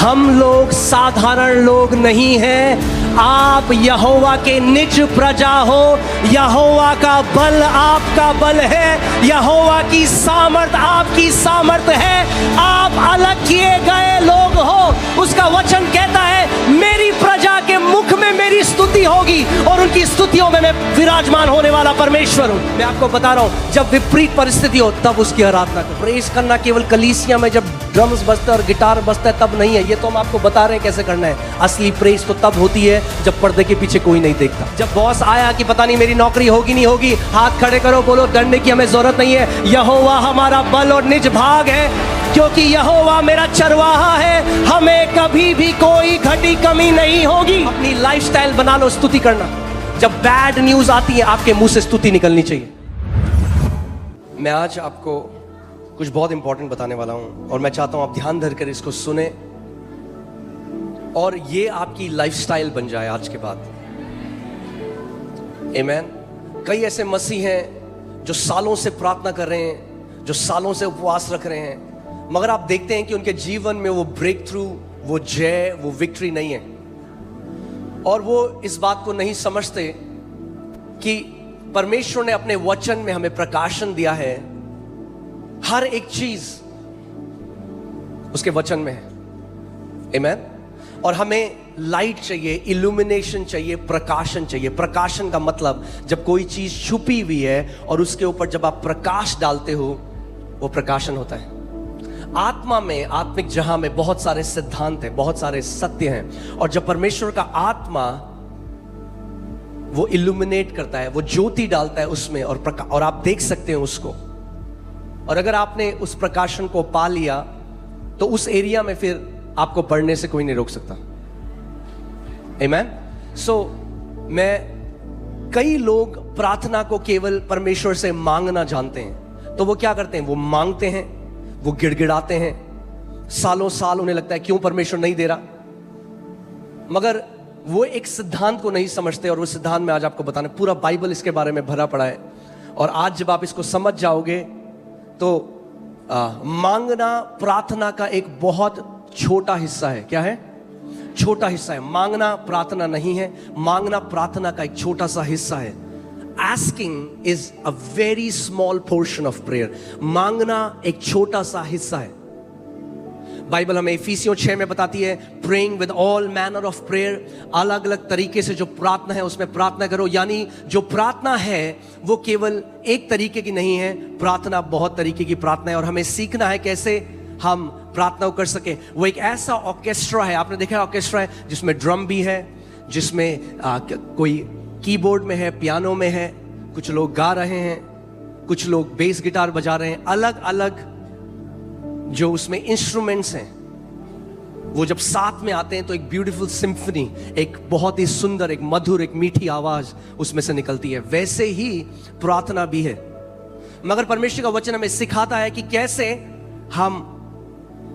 हम लोग साधारण लोग नहीं हैं। आप यहोवा के निज प्रजा हो। यहोवा का बल आपका बल है। यहोवा की सामर्थ आपकी सामर्थ है। आप अलग किए गए लोग हो। उसका वचन कहता है मेरी प्रजा के मुख में मेरी स्तुति होगी और उनकी स्तुतियों में मैं विराजमान होने वाला परमेश्वर हूं। मैं आपको बता रहा हूं, जब विपरीत परिस्थिति हो तब उसकी आराधना करो। प्रेज करना केवल कलीसिया में जब ड्रम्स बजते और गिटार बजता है तब नहीं है। ये तो हम आपको बता रहे हैं कैसे करना है। असली प्रेज तो तब होती है जब पर्दे के पीछे कोई नहीं देखता। जब बॉस आया कि पता नहीं मेरी नौकरी होगी नहीं होगी, हाथ खड़े करो, बोलो डरने की हमें जरूरत नहीं है। यहोवा हमारा बल और निज भाग है, क्योंकि यहोवा मेरा चरवाहा है। हमें कभी भी कोई घटी कमी नहीं होगी। अपनी लाइफस्टाइल बना लो स्तुति करना। जब बैड न्यूज आती है आपके मुंह से स्तुति निकलनी चाहिए। मैं आज आपको कुछ बहुत इंपॉर्टेंट बताने वाला हूं और मैं चाहता हूं आप ध्यान धरकर इसको सुने और ये आपकी लाइफस्टाइल बन जाए आज के बाद। आमीन। कई ऐसे मसीह हैं जो सालों से प्रार्थना कर रहे हैं, जो सालों से उपवास रख रहे हैं, मगर आप देखते हैं कि उनके जीवन में वो ब्रेक थ्रू, वो जय, वो विक्ट्री नहीं है। और वो इस बात को नहीं समझते कि परमेश्वर ने अपने वचन में हमें प्रकाशन दिया है। हर एक चीज उसके वचन में है। आमीन। और हमें लाइट चाहिए, इल्यूमिनेशन चाहिए, प्रकाशन चाहिए। प्रकाशन का मतलब जब कोई चीज छुपी हुई है और उसके ऊपर जब आप प्रकाश डालते हो वो प्रकाशन होता है। आत्मा में, आत्मिक जहां में बहुत सारे सिद्धांत हैं, बहुत सारे सत्य हैं, और जब परमेश्वर का आत्मा वो इल्यूमिनेट करता है, वो ज्योति डालता है उसमें और आप देख सकते हैं उसको। और अगर आपने उस प्रकाशन को पा लिया तो उस एरिया में फिर आपको पढ़ने से कोई नहीं रोक सकता। आमीन। कई लोग प्रार्थना को केवल परमेश्वर से मांगना जानते हैं, तो वो क्या करते हैं, वो मांगते हैं, वो गिड़गिड़ाते हैं, सालों साल उन्हें लगता है क्यों परमेश्वर नहीं दे रहा, मगर वो एक सिद्धांत को नहीं समझते। और वो सिद्धांत में आज आपको बताना, पूरा बाइबल इसके बारे में भरा पड़ा है। और आज जब आप इसको समझ जाओगे तो मांगना प्रार्थना का एक बहुत छोटा हिस्सा है। क्या है? छोटा हिस्सा है। मांगना प्रार्थना नहीं है, मांगना प्रार्थना का एक छोटा सा हिस्सा है। Asking is a very small portion of prayer. मांगना एक छोटा सा हिस्सा है। बाइबल हमें इफिसियों 6 में बताती है, praying with all manner of prayer. अलग अलग तरीके से जो प्रार्थना है उसमें प्रार्थना करो। यानी जो प्रार्थना है वो केवल एक तरीके की नहीं है, प्रार्थना बहुत तरीके की प्रार्थना है। और हमें सीखना है कैसे हम प्रार्थना कर सके। वो एक ऐसा ऑर्केस्ट्रा है, आपने देखा है ऑर्केस्ट्रा है जिसमें ड्रम भी है, जिसमें कोई कीबोर्ड में है, पियानो में है, कुछ लोग गा रहे हैं, कुछ लोग बेस गिटार बजा रहे हैं। अलग अलग जो उसमें इंस्ट्रूमेंट्स हैं वो जब साथ में आते हैं तो एक ब्यूटीफुल सिम्फनी, एक बहुत ही सुंदर, एक मधुर, एक मीठी आवाज उसमें से निकलती है। वैसे ही प्रार्थना भी है। मगर परमेश्वर का वचन हमें सिखाता है कि कैसे हम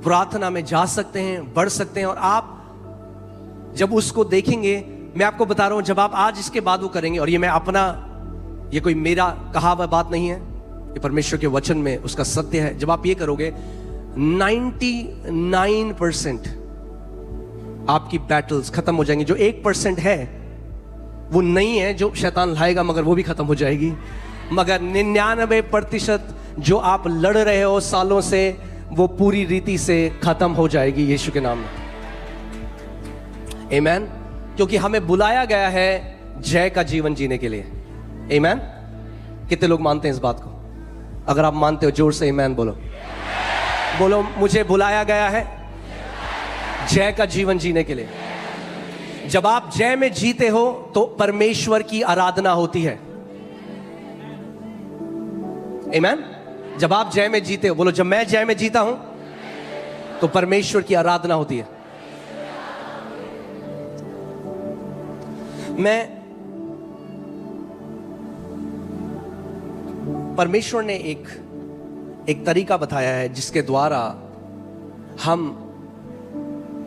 प्रार्थना में जा सकते हैं, बढ़ सकते हैं। और आप जब उसको देखेंगे, मैं आपको बता रहा हूं, जब आप आज इसके बाद वो करेंगे, और ये मैं अपना, ये कोई मेरा कहा हुआ बात नहीं है, ये परमेश्वर के वचन में उसका सत्य है। जब आप ये करोगे 99% आपकी बैटल्स खत्म हो जाएंगी। जो 1% है वो नहीं है जो शैतान लाएगा, मगर वो भी खत्म हो जाएगी। मगर 99% जो आप लड़ रहे हो सालों से, वो पूरी रीति से खत्म हो जाएगी यीशु के नाम में। आमीन। क्योंकि हमें बुलाया गया है जय का जीवन जीने के लिए। आमीन। कितने लोग मानते हैं इस बात को? अगर आप मानते हो जोर से आमीन बोलो। बोलो, मुझे बुलाया गया है जय का जीवन जीने के लिए। जब आप जय में जीते हो तो परमेश्वर की आराधना होती है। आमीन। जब आप जय में जीते हो, बोलो, जब मैं जय में जीता हूं तो परमेश्वर की आराधना होती है। परमेश्वर ने एक तरीका बताया है जिसके द्वारा हम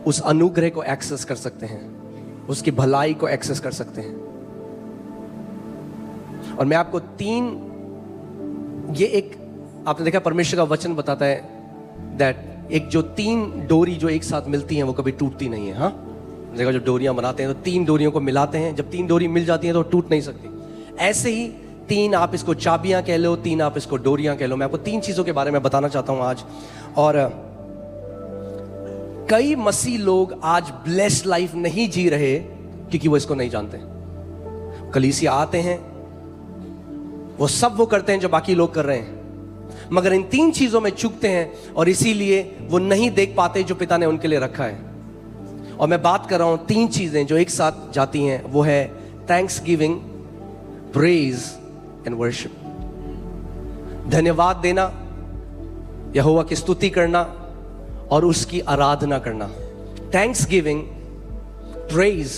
उस अनुग्रह को एक्सेस कर सकते हैं, उसकी भलाई को एक्सेस कर सकते हैं। और मैं आपको ये एक, आपने देखा परमेश्वर का वचन बताता है दैट एक जो 3 डोरी जो एक साथ मिलती हैं वो कभी टूटती नहीं है। हाँ, देखो जो डोरियां बनाते हैं तो 3 डोरियों को मिलाते हैं, जब 3 डोरी मिल जाती हैं तो टूट नहीं सकती। ऐसे ही 3 आप इसको चाबियां कह लो, 3 आप इसको डोरियां कह लो। मैं आपको 3 चीजों के बारे में बताना चाहता हूं आज। और कई मसीह लोग आज ब्लेस्ड लाइफ नहीं जी रहे क्योंकि वो इसको नहीं जानते। कलीसिया आते हैं, वो सब वो करते हैं जो बाकी लोग कर रहे हैं, मगर इन 3 चीजों में चूकते हैं और इसीलिए वो नहीं देख पाते जो पिता ने उनके लिए रखा है। और मैं बात कर रहा हूं 3 चीजें जो एक साथ जाती हैं, वो है thanks giving, praise and worship. धन्यवाद देना, यहोवा की स्तुति करना और उसकी आराधना करना। Thanks giving, praise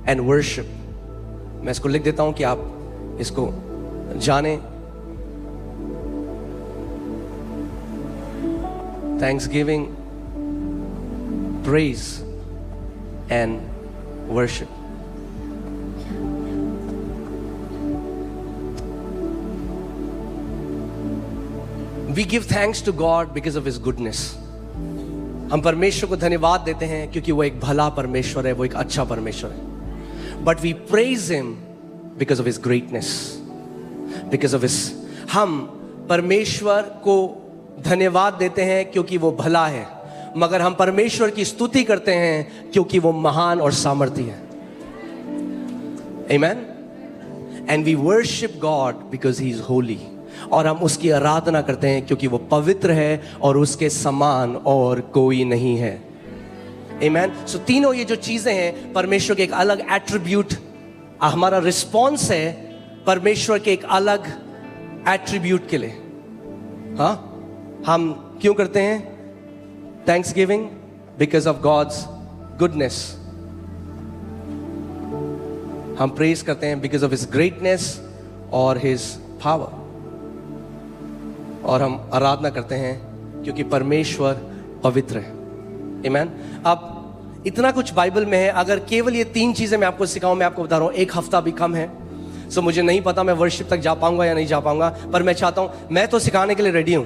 and worship. मैं इसको लिख देता हूं कि आप इसको जाने। Thanks giving, praise and worship. We give thanks to God because of His goodness. हम परमेश्वर को धन्यवाद देते हैं क्योंकि वो एक भला परमेश्वर है, वो एक अच्छा परमेश्वर है। But we praise Him because of His greatness, because of His। हम परमेश्वर को धन्यवाद देते हैं क्योंकि वो भला है, मगर हम परमेश्वर की स्तुति करते हैं क्योंकि वो महान और सामर्थी है। Amen? And we worship God because He is holy। और हम उसकी आराधना करते हैं क्योंकि वो पवित्र है और उसके समान और कोई नहीं है। आमीन। सो तीनों ये जो चीजें हैं परमेश्वर के एक अलग एट्रीब्यूट, हमारा रिस्पॉन्स है परमेश्वर के एक अलग एट्रीब्यूट के लिए। हाँ, हम क्यों करते हैं thanksgiving? Because of God's goodness. हम प्रेज करते हैं बिकॉज ऑफ हिज ग्रेटनेस और हिज पावर। और हम आराधना करते हैं क्योंकि परमेश्वर पवित्र है। आमीन। अब इतना कुछ बाइबल में है, अगर केवल ये 3 चीजें मैं आपको सिखाऊं, मैं आपको बता रहा हूं 1 हफ्ता भी कम है। सो मुझे नहीं पता मैं वर्शिप तक जा पाऊंगा या नहीं जा पाऊंगा, पर मैं चाहता हूं, मैं तो सिखाने के लिए रेडी हूं,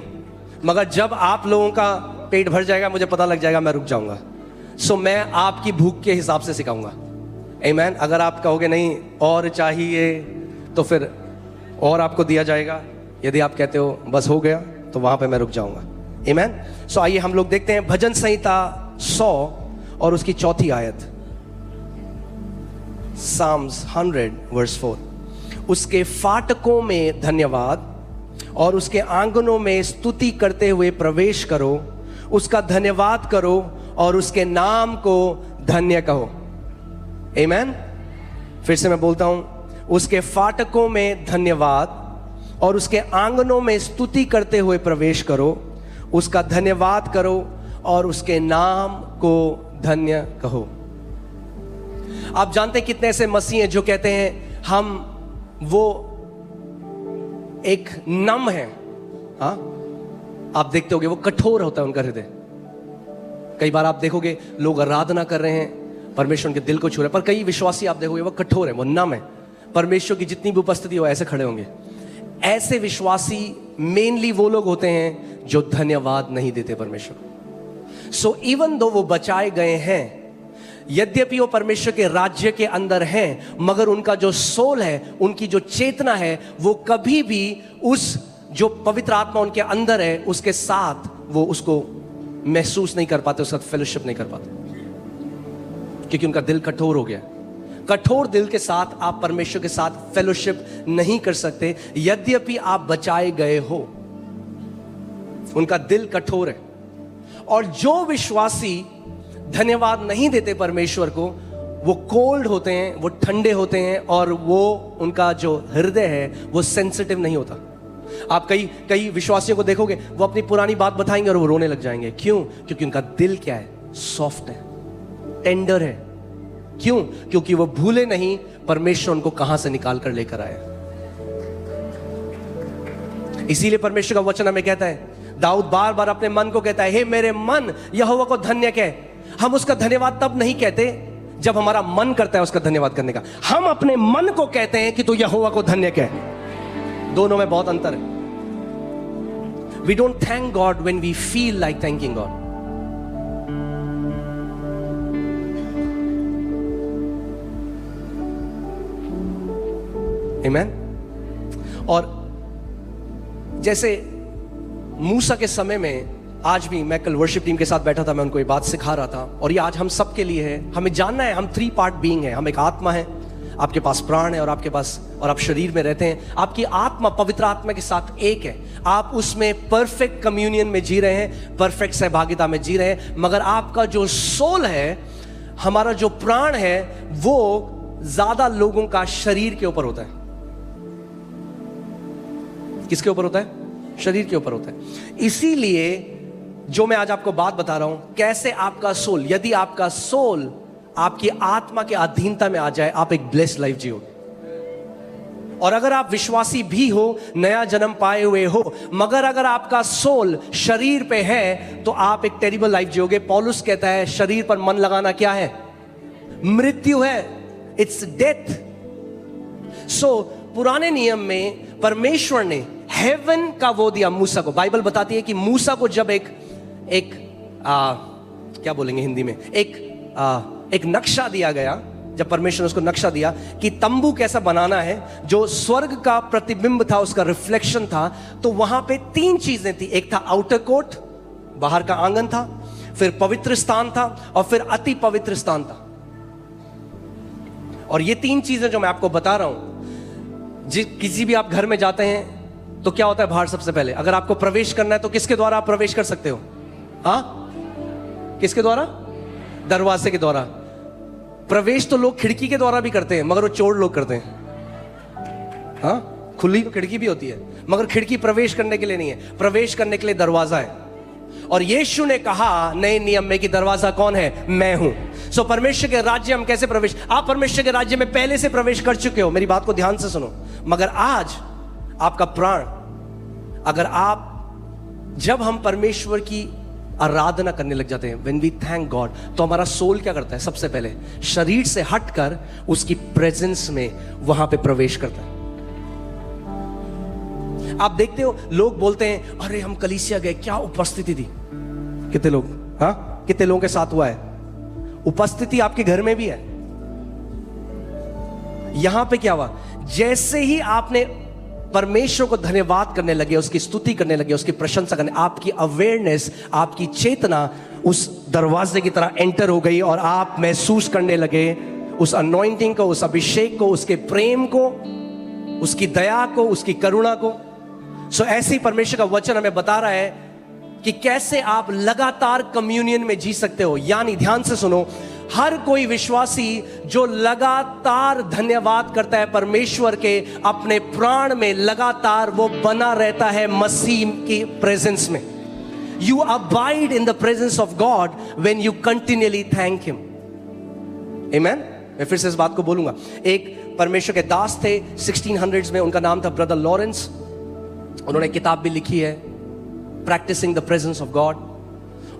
मगर जब आप लोगों का पेट भर जाएगा, मुझे पता लग जाएगा, मैं रुक जाऊंगा। सो मैं आपकी भूख के हिसाब से सिखाऊंगा। आमीन। अगर आप कहोगे नहीं और चाहिए तो फिर और आपको दिया जाएगा। यदि आप कहते हो बस हो गया, तो वहां पे मैं रुक जाऊंगा। आमीन। सो आइए हम लोग देखते हैं भजन संहिता 100 और उसकी 4थी आयत। Psalms 100 verse 4। उसके फाटकों में धन्यवाद और उसके आंगनों में स्तुति करते हुए प्रवेश करो, उसका धन्यवाद करो और उसके नाम को धन्य कहो। आमीन। फिर से मैं बोलता हूं, उसके फाटकों में धन्यवाद और उसके आंगनों में स्तुति करते हुए प्रवेश करो, उसका धन्यवाद करो और उसके नाम को धन्य कहो। आप जानते हैं कितने ऐसे मसीह हैं जो कहते हैं हम वो एक नम है। हाँ, आप देखते होगे वो कठोर होता है उनका हृदय। कई बार आप देखोगे लोग आराधना कर रहे हैं, परमेश्वर उनके दिल को छू रहे हैं, पर कई विश्वासी आप देखोगे वो कठोर है, वो नम है। परमेश्वर की जितनी भी उपस्थिति हो ऐसे खड़े होंगे। ऐसे विश्वासी मेनली वो लोग होते हैं जो धन्यवाद नहीं देते परमेश्वर। सो इवन दो वो बचाए गए हैं, यद्यपि वो परमेश्वर के राज्य के अंदर हैं, मगर उनका जो सोल है, उनकी जो चेतना है, वो कभी भी उस जो पवित्र आत्मा उनके अंदर है उसके साथ वो उसको महसूस नहीं कर पाते, उसका फेलोशिप नहीं कर पाते, क्योंकि उनका दिल कठोर हो गया। कठोर दिल के साथ आप परमेश्वर के साथ फेलोशिप नहीं कर सकते, यद्यपि आप बचाए गए हो। उनका दिल कठोर है। और जो विश्वासी धन्यवाद नहीं देते परमेश्वर को, वो कोल्ड होते हैं, वो ठंडे होते हैं, और वो उनका जो हृदय है वो सेंसिटिव नहीं होता। आप कई विश्वासियों को देखोगे, वो अपनी पुरानी बात बताएंगे और वो रोने लग जाएंगे। क्यों? क्योंकि उनका दिल क्या है? सॉफ्ट है, टेंडर है। क्यों? क्योंकि वो भूले नहीं परमेश्वर उनको कहां से निकाल कर लेकर आया। इसीलिए परमेश्वर का वचन हमें कहता है, दाऊद बार बार अपने मन को कहता है, हे मेरे मन यहोवा को धन्य कह। हम उसका धन्यवाद तब नहीं कहते जब हमारा मन करता है उसका धन्यवाद करने का। हम अपने मन को कहते हैं कि तू यहोवा को धन्य कह। दोनों में बहुत अंतर है। We don't thank God when we feel like thanking God. आमीन। और जैसे मूसा के समय में, आज भी मैं कल वर्शिप टीम के साथ बैठा था, मैं उनको ये बात सिखा रहा था, और ये आज हम सब के लिए है। हमें जानना है हम 3 पार्ट बीइंग है। हम एक आत्मा है, आपके पास प्राण है, और आपके पास, और आप शरीर में रहते हैं। आपकी आत्मा पवित्र आत्मा के साथ एक है। आप उसमें परफेक्ट कम्युनियन में जी रहे हैं, परफेक्ट सहभागिता में जी रहे हैं। मगर आपका जो सोल है, हमारा जो प्राण है, वो ज्यादा लोगों का शरीर के ऊपर होता है। किसके ऊपर होता है? शरीर के ऊपर होता है। इसीलिए जो मैं आज आपको बात बता रहा हूं, कैसे आपका सोल, यदि आपका सोल आपकी आत्मा के अधीनता में आ जाए, आप एक ब्लेस्ड लाइफ जियोगे। और अगर आप विश्वासी भी हो, नया जन्म पाए हुए हो, मगर अगर आपका सोल शरीर पे है, तो आप एक टेरिबल लाइफ जियोगे। पौलुस कहता है शरीर पर मन लगाना क्या है? मृत्यु है, इट्स डेथ। सो पुराने नियम में परमेश्वर ने हेवन का वो दिया मूसा को। बाइबल बताती है कि मूसा को जब एक क्या बोलेंगे हिंदी में, एक नक्शा दिया गया, जब परमेश्वर ने उसको नक्शा दिया कि तंबू कैसा बनाना है, जो स्वर्ग का प्रतिबिंब था, उसका रिफ्लेक्शन था, तो वहां पे 3 चीजें थी। एक था आउटर कोर्ट, बाहर का आंगन था, फिर पवित्र स्थान था, और फिर अति पवित्र स्थान था। और ये 3 चीजें जो मैं आपको बता रहा हूं, किसी भी आप घर में जाते हैं तो क्या होता है बाहर? सबसे पहले अगर आपको प्रवेश करना है तो किसके द्वारा आप प्रवेश कर सकते हो? किसके द्वारा? दरवाजे के द्वारा। प्रवेश तो लोग खिड़की के द्वारा भी करते हैं, मगर वो चोर लोग करते हैं। खुली तो खिड़की भी होती है, मगर खिड़की प्रवेश करने के लिए नहीं है, प्रवेश करने के लिए दरवाजा है। और यीशु ने कहा नए नियम में कि दरवाजा कौन है? मैं हूं। सो परमेश्वर के राज्य हम कैसे प्रवेश? आप परमेश्वर के राज्य में पहले से प्रवेश कर चुके हो, मेरी बात को ध्यान से सुनो। मगर आज आपका प्राण, अगर आप, जब हम परमेश्वर की आराधना करने लग जाते हैं, व्हेन वी थैंक गॉड, तो हमारा सोल क्या करता है? सबसे पहले शरीर से हटकर उसकी प्रेजेंस में वहां पे प्रवेश करता है। आप देखते हो लोग बोलते हैं अरे हम कलीसिया गए, क्या उपस्थिति थी। कितने लोग, कितने लोगों के साथ हुआ है? उपस्थिति आपके घर में भी है। यहां पे क्या हुआ? जैसे ही आपने परमेश्वर को धन्यवाद करने लगे, उसकी स्तुति करने लगे, उसकी प्रशंसा करने, आपकी अवेयरनेस, आपकी चेतना उस दरवाजे की तरह एंटर हो गई, और आप महसूस करने लगे उस अनॉइंटिंग को, उस अभिषेक को, उसके प्रेम को, उसकी दया को, उसकी करुणा को। सो ऐसे ही परमेश्वर का वचन हमें बता रहा है कि कैसे आप लगातार कम्युनियन में जी सकते हो। यानी ध्यान से सुनो, हर कोई विश्वासी जो लगातार धन्यवाद करता है परमेश्वर के, अपने प्राण में लगातार वो बना रहता है मसीह की प्रेजेंस में। You abide in the presence of God when you continually thank him. Amen. मैं फिर से इस बात को बोलूंगा। एक परमेश्वर के दास थे 1600s में, उनका नाम था ब्रदर लॉरेंस। उन्होंने किताब भी लिखी है, practicing the presence of God.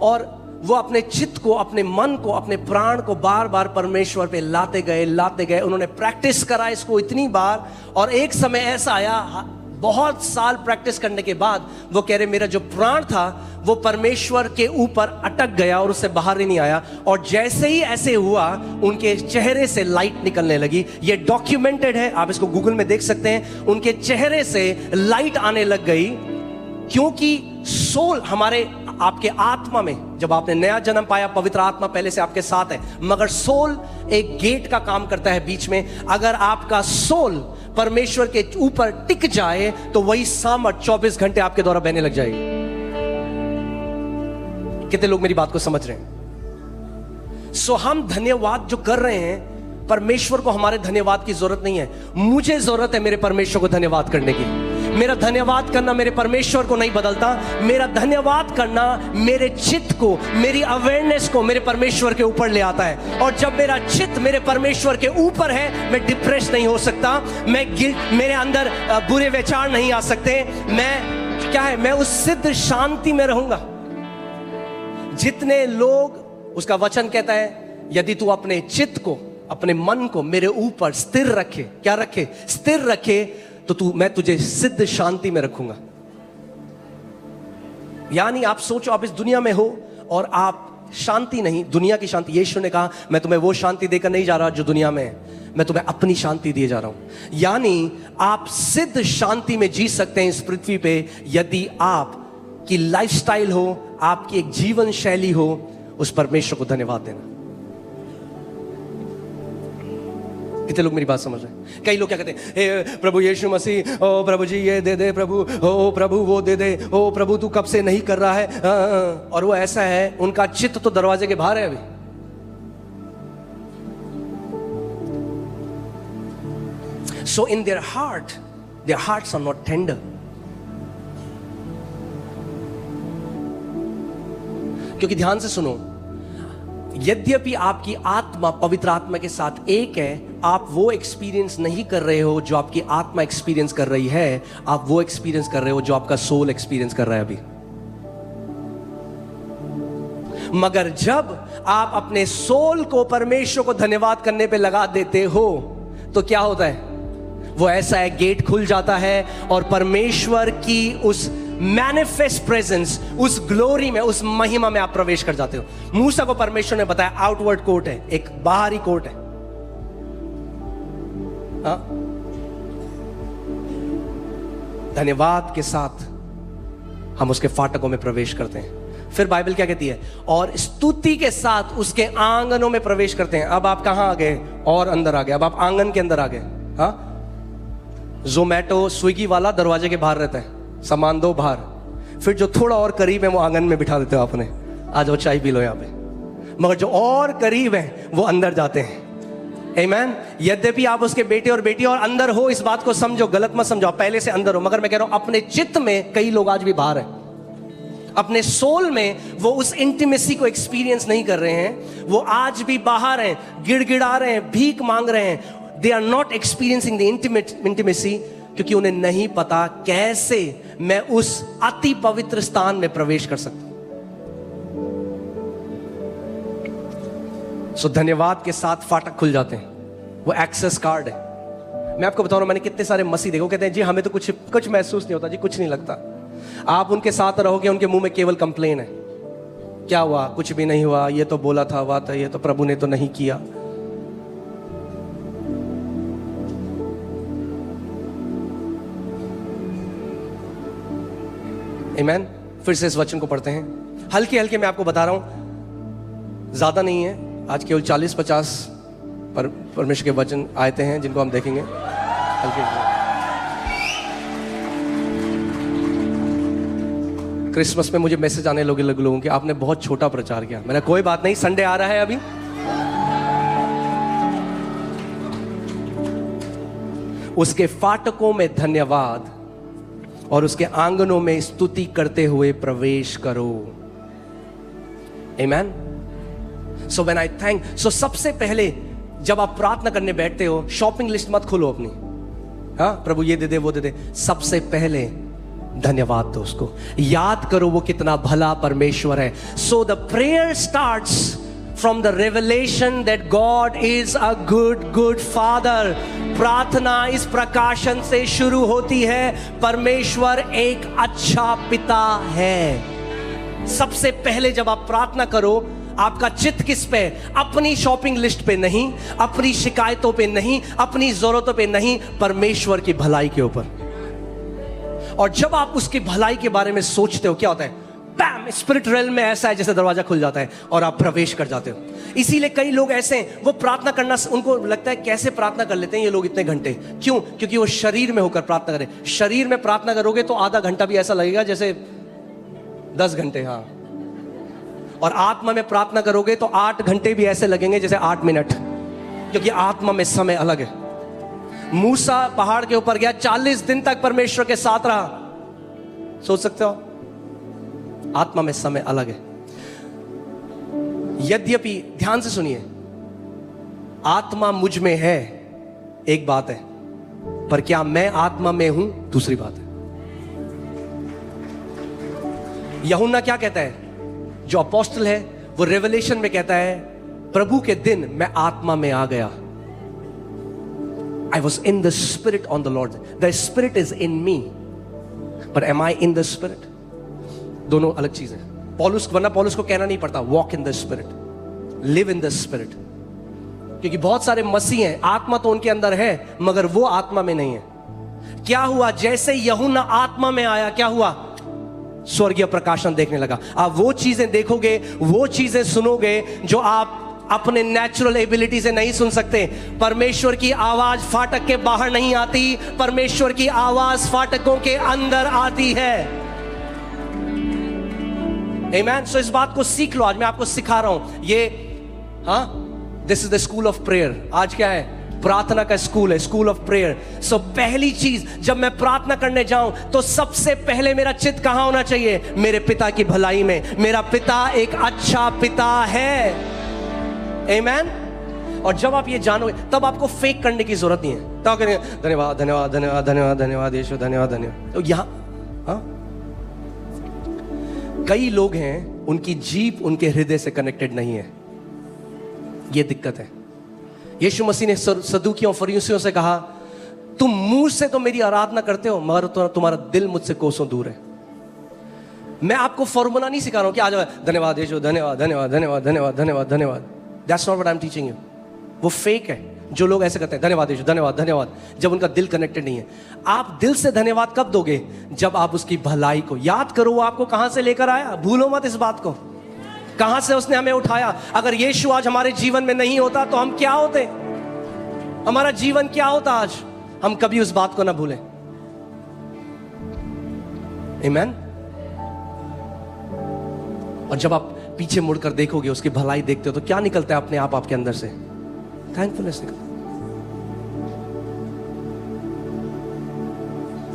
और वो अपने चित्त को, अपने मन को, अपने प्राण को बार बार परमेश्वर पे लाते गए। उन्होंने प्रैक्टिस करा इसको इतनी बार, और एक समय ऐसा आया, बहुत साल प्रैक्टिस करने के बाद वो कह रहे मेरा जो प्राण था वो परमेश्वर के ऊपर अटक गया और उससे बाहर ही नहीं आया। और जैसे ही ऐसे हुआ, उनके चेहरे से लाइट निकलने लगी। ये डॉक्यूमेंटेड है, आप इसको गूगल में देख सकते हैं। उनके चेहरे से लाइट आने लग गई, क्योंकि सोल हमारे, आपके आत्मा में, जब आपने नया जन्म पाया, पवित्र आत्मा पहले से आपके साथ है, मगर सोल एक गेट का काम करता है बीच में। अगर आपका सोल परमेश्वर के ऊपर टिक जाए तो वही सामर्थ 24 घंटे आपके द्वारा बहने लग जाएगी। कितने लोग मेरी बात को समझ रहे हैं? सो हम धन्यवाद जो कर रहे हैं, परमेश्वर को हमारे धन्यवाद की जरूरत नहीं है। मुझे जरूरत है मेरे परमेश्वर को धन्यवाद करने की। मेरा धन्यवाद करना मेरे परमेश्वर को नहीं बदलता। मेरा धन्यवाद करना मेरे चित्त को, मेरी अवेयरनेस को मेरे परमेश्वर के ऊपर ले आता है। और जब मेरा चित्त मेरे परमेश्वर के ऊपर है, मैं डिप्रेस नहीं हो सकता, मेरे अंदर बुरे विचार नहीं आ सकते। मैं क्या है, मैं उस सिद्ध शांति में रहूंगा। जितने लोग, उसका वचन कहता है, यदि तू अपने चित्त को, अपने मन को मेरे ऊपर स्थिर रखे, क्या रखे? स्थिर रखे, तो मैं तुझे सिद्ध शांति में रखूंगा। यानी आप सोचो, आप इस दुनिया में हो और आप शांति नहीं, दुनिया की शांति। यीशु ने कहा मैं तुम्हें वो शांति देकर नहीं जा रहा जो दुनिया में है, मैं तुम्हें अपनी शांति दिए जा रहा हूं। यानी आप सिद्ध शांति में जी सकते हैं इस पृथ्वी पे यदि आप की लाइफस्टाइल हो, आपकी एक जीवन शैली हो, उस परमेश्वर को धन्यवाद देना। कितने लोग मेरी बात समझ रहे हैं? कई लोग क्या कहते हैं, हे प्रभु यीशु मसीह, ओ प्रभु जी ये दे दे प्रभु, ओ प्रभु वो दे दे, ओ प्रभु तू कब से नहीं कर रहा है। और वो ऐसा है, उनका चित्त तो दरवाजे के बाहर है अभी। So in their heart, their hearts are not tender. क्योंकि ध्यान से सुनो, यद्यपि आपकी आत्मा पवित्र आत्मा के साथ एक है, आप वो एक्सपीरियंस नहीं कर रहे हो जो आपकी आत्मा एक्सपीरियंस कर रही है, आप वो एक्सपीरियंस कर रहे हो जो आपका सोल एक्सपीरियंस कर रहा है अभी। मगर जब आप अपने सोल को परमेश्वर को धन्यवाद करने पे लगा देते हो तो क्या होता है? वो ऐसा है, गेट खुल जाता है और परमेश्वर की उस मैनिफेस्ट प्रेजेंस, उस ग्लोरी में, उस महिमा में आप प्रवेश कर जाते हो। मूसा को परमेश्वर ने बताया आउटवर्ड कोर्ट है, एक बाहरी कोर्ट है। धन्यवाद के साथ हम उसके फाटकों में प्रवेश करते हैं। फिर बाइबल क्या कहती है? और स्तुति के साथ उसके आंगनों में प्रवेश करते हैं। अब आप कहां आ गए? और अंदर आ गए। अब आप आंगन के अंदर आ गए। हाँ, जोमैटो स्विगी वाला दरवाजे के बाहर रहता है, सामान दो बाहर, फिर जो थोड़ा और करीब है वो आंगन में बिठा देते हो आपने, आ जाओ चाय पी लो यहाँ पे। मगर जो और करीब है वो अंदर जाते हैं। आमीन। यद्यपि आप उसके बेटे और बेटी और अंदर हो, इस बात को समझो, गलत मत समझो, पहले से अंदर हो। मगर मैं कह रहा हूं अपने चित्त में कई लोग आज भी बाहर हैं। अपने सोल में वो उस इंटीमेसी को एक्सपीरियंस नहीं कर रहे हैं, वो आज भी बाहर हैं, गिड़गिड़ा रहे हैं, भीख मांग रहे हैं। They are not experiencing the intimacy, क्योंकि उन्हें नहीं पता कैसे मैं उस अति पवित्र स्थान में प्रवेश कर सकता हूं। सो धन्यवाद के साथ फाटक खुल जाते हैं, वो एक्सेस कार्ड है। मैं आपको बता रहा हूं, मैंने कितने सारे मसीह देखो, कहते हैं जी हमें तो कुछ महसूस नहीं होता जी, कुछ नहीं लगता। आप उनके साथ रहोगे, उनके मुंह में केवल कंप्लेन है। क्या हुआ? कुछ भी नहीं हुआ, ये तो बोला था, हुआ था, ये तो प्रभु ने तो नहीं किया। आमीन। फिर से इस वचन को पढ़ते हैं, हल्के हल्के मैं आपको बता रहा हूं, ज्यादा नहीं है। आज केवल 40-50 परमेश्वर के वचन आयते हैं जिनको हम देखेंगे हल्के हल्के। क्रिसमस में मुझे मैसेज आने लगे लोगों के, आपने बहुत छोटा प्रचार किया। मैंने कोई बात नहीं, संडे आ रहा है अभी। उसके फाटकों में धन्यवाद और उसके आंगनों में स्तुति करते हुए प्रवेश करो। आमीन। सो व्हेन आई थैंक, सो सबसे पहले जब आप प्रार्थना करने बैठते हो, शॉपिंग लिस्ट मत खोलो अपनी। हाँ, प्रभु ये दे दे वो दे दे, सबसे पहले धन्यवाद दो उसको, याद करो वो कितना भला परमेश्वर है। So the prayer starts from the revelation that God is a good Father। प्रार्थना इस प्रकाशन से शुरू होती है, परमेश्वर एक अच्छा पिता है। सबसे पहले जब आप प्रार्थना करो, आपका चित्त किस पे? अपनी शॉपिंग लिस्ट पे नहीं, अपनी शिकायतों पे नहीं, अपनी जरूरतों पे नहीं, परमेश्वर की भलाई के ऊपर। और जब आप उसकी भलाई के बारे में सोचते हो, क्या होता है? बैम, स्पिरिट रेल्म में ऐसा है जैसे दरवाजा खुल जाता है और आप प्रवेश कर जाते हो। इसीलिए कई लोग ऐसे हैं, वो प्रार्थना करना उनको लगता है कैसे प्रार्थना कर लेते हैं ये लोग इतने घंटे। क्यों? क्योंकि वो शरीर में होकर प्रार्थना करें। शरीर में प्रार्थना करोगे तो आधा घंटा भी ऐसा लगेगा जैसे 10 घंटे। हाँ, और आत्मा में प्रार्थना करोगे तो 8 घंटे भी ऐसे लगेंगे जैसे 8 मिनट, क्योंकि आत्मा में समय अलग है। मूसा पहाड़ के ऊपर गया, 40 दिन तक परमेश्वर के साथ रहा। सोच सकते हो, आत्मा में समय अलग है। यद्यपि ध्यान से सुनिए, आत्मा मुझ में है एक बात है, पर क्या मैं आत्मा में हूं दूसरी बात है। यूहन्ना क्या कहता है? जो अपोस्टल है वो रेवलेशन में कहता है, प्रभु के दिन मैं आत्मा में आ गया। I was in the spirit on the Lord. The spirit is in me, but am I in the spirit? दोनों अलग चीज है। पौलुस, वरना पौलुस को कहना नहीं पड़ता walk in the spirit, live in the spirit. क्योंकि बहुत सारे मसीह हैं, आत्मा तो उनके अंदर है मगर वो आत्मा में नहीं है। क्या हुआ? जैसे यूहन्ना आत्मा में आया, क्या हुआ? स्वर्गीय प्रकाशन देखने लगा। आप वो चीजें देखोगे, वो चीजें सुनोगे जो आप अपने नेचुरल एबिलिटी से नहीं सुन सकते। परमेश्वर की आवाज फाटक के बाहर नहीं आती, परमेश्वर की आवाज फाटकों के अंदर आती है। आमीन। सो इस बात को सीख लो। आज मैं आपको सिखा रहा हूं ये, this is the school of prayer. आज क्या है? प्रार्थना का स्कूल है, स्कूल ऑफ प्रेयर। सो पहली चीज, जब मैं प्रार्थना करने जाऊं तो सबसे पहले मेरा चित्त कहां होना चाहिए? मेरे पिता की भलाई में। मेरा पिता एक अच्छा पिता है। आमीन। और जब आप ये जानोगे तब आपको फेक करने की जरूरत नहीं है। तब करेंगे धन्यवाद धन्यवाद धन्यवाद धन्यवाद धन्यवाद यीशु, धन्यवाद धन्यवाद। तो यहां कई लोग हैं, उनकी जीभ उनके हृदय से कनेक्टेड नहीं है। यह दिक्कत है। यीशु मसीह ने सदूकियों फरीसियों से कहा, तुम मुंह से तो मेरी आराधना करते हो मगर तुम्हारा दिल मुझसे कोसों दूर है। मैं आपको फॉर्मूला नहीं सिखा रहा हूं कि आज धन्यवाद यीशु, धन्यवाद धन्यवाद धन्यवाद धन्यवाद धन्यवाद धन्यवाद। That's not what I am teaching you. वो फेक है जो लोग ऐसे करते हैं, धन्यवाद यीशु, धन्यवाद धन्यवाद, जब उनका दिल कनेक्टेड नहीं है। आप दिल से धन्यवाद कब दोगे? जब आप उसकी भलाई को याद करो। वो आपको कहां से लेकर आया, भूलो मत इस बात को। कहां से उसने हमें उठाया। अगर यीशु आज हमारे जीवन में नहीं होता तो हम क्या होते? हमारा जीवन क्या होता आज? हम कभी उस बात को ना भूलें। आमीन। और जब आप पीछे मुड़कर देखोगे, उसकी भलाई देखते हो, तो क्या निकलता है अपने आप आपके अंदर से? थैंकफुलनेस निकलता।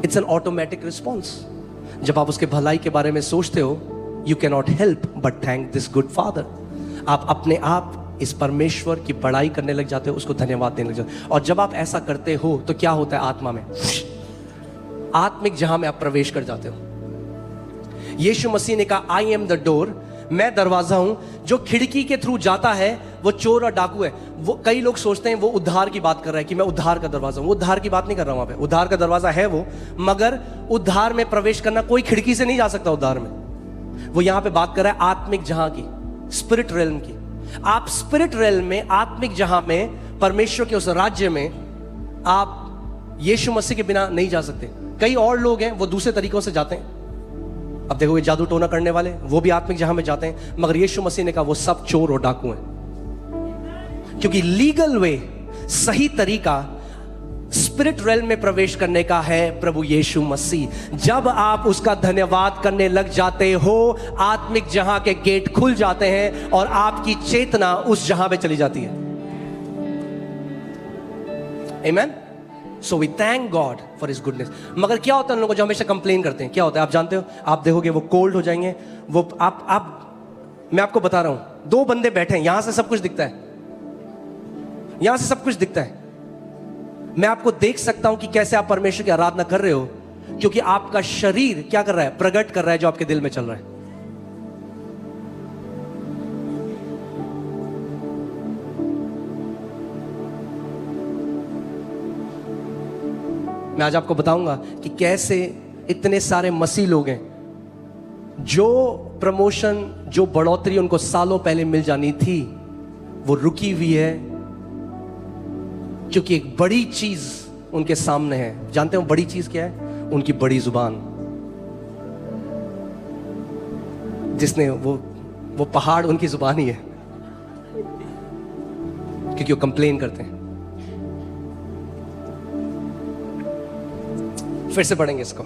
It's an automatic response. जब आप उसके भलाई के बारे में सोचते हो, you can not help but thank this good father. आप अपने आप इस परमेश्वर की बड़ाई करने लग जाते हो, उसको धन्यवाद देने लग जाते हो। और जब आप ऐसा करते हो तो क्या होता है? आत्मा में, आत्मिक जहां में आप प्रवेश कर जाते हो। यीशु मसीह ने कहा, आई एम द डोर, मैं दरवाजा हूं। जो खिड़की के थ्रू जाता है वो चोर और डाकू है। वो कई लोग सोचते हैं वो उद्धार की बात कर रहा है कि मैं उद्धार का दरवाजा हूं। वो उद्धार की बात नहीं कर रहा हूं। वहां पे उद्धार का दरवाजा है वो, मगर उद्धार में प्रवेश करना कोई खिड़की से नहीं जा सकता उद्धार में। वो यहां पे बात कर रहा है आत्मिक जहां की, स्पिरिट रेल्म की। आप स्पिरिट रेल्म में, आत्मिक जहां में, परमेश्वर के उस राज्य में आप यीशु मसीह के बिना नहीं जा सकते। कई और लोग हैं वो दूसरे तरीकों से जाते हैं। अब देखोगे जादू टोना करने वाले, वो भी आत्मिक जहां में जाते हैं, मगर यीशु मसीह ने कहा वो सब चोर और डाकू हैं। क्योंकि लीगल वे, सही तरीका स्पिरिट रेल्म में प्रवेश करने का है प्रभु यीशु मसीह। जब आप उसका धन्यवाद करने लग जाते हो, आत्मिक जहां के गेट खुल जाते हैं और आपकी चेतना उस जहां पे चली जाती है। आमीन। So we thank God for his goodness. मगर क्या होता है उन लोगों जो हमेशा कंप्लेन करते हैं? क्या होता है आप जानते हो? आप देखोगे वो कोल्ड हो जाएंगे। वो आप मैं आपको बता रहा हूं, दो बंदे बैठे हैं, यहां से सब कुछ दिखता है, यहां से सब कुछ दिखता है। मैं आपको देख सकता हूं कि कैसे आप परमेश्वर की आराधना कर रहे हो, क्योंकि आपका शरीर क्या कर रहा है? प्रकट कर रहा है जो आपके दिल में चल रहा है। मैं आज आपको बताऊंगा कि कैसे इतने सारे मसीह लोग हैं जो प्रमोशन, जो बढ़ोतरी उनको सालों पहले मिल जानी थी, वो रुकी हुई है, क्योंकि एक बड़ी चीज उनके सामने है। जानते हो बड़ी चीज क्या है? उनकी बड़ी जुबान, जिसने वो पहाड़ उनकी जुबान ही है, क्योंकि वो कंप्लेन करते हैं। फिर से पढ़ेंगे इसको।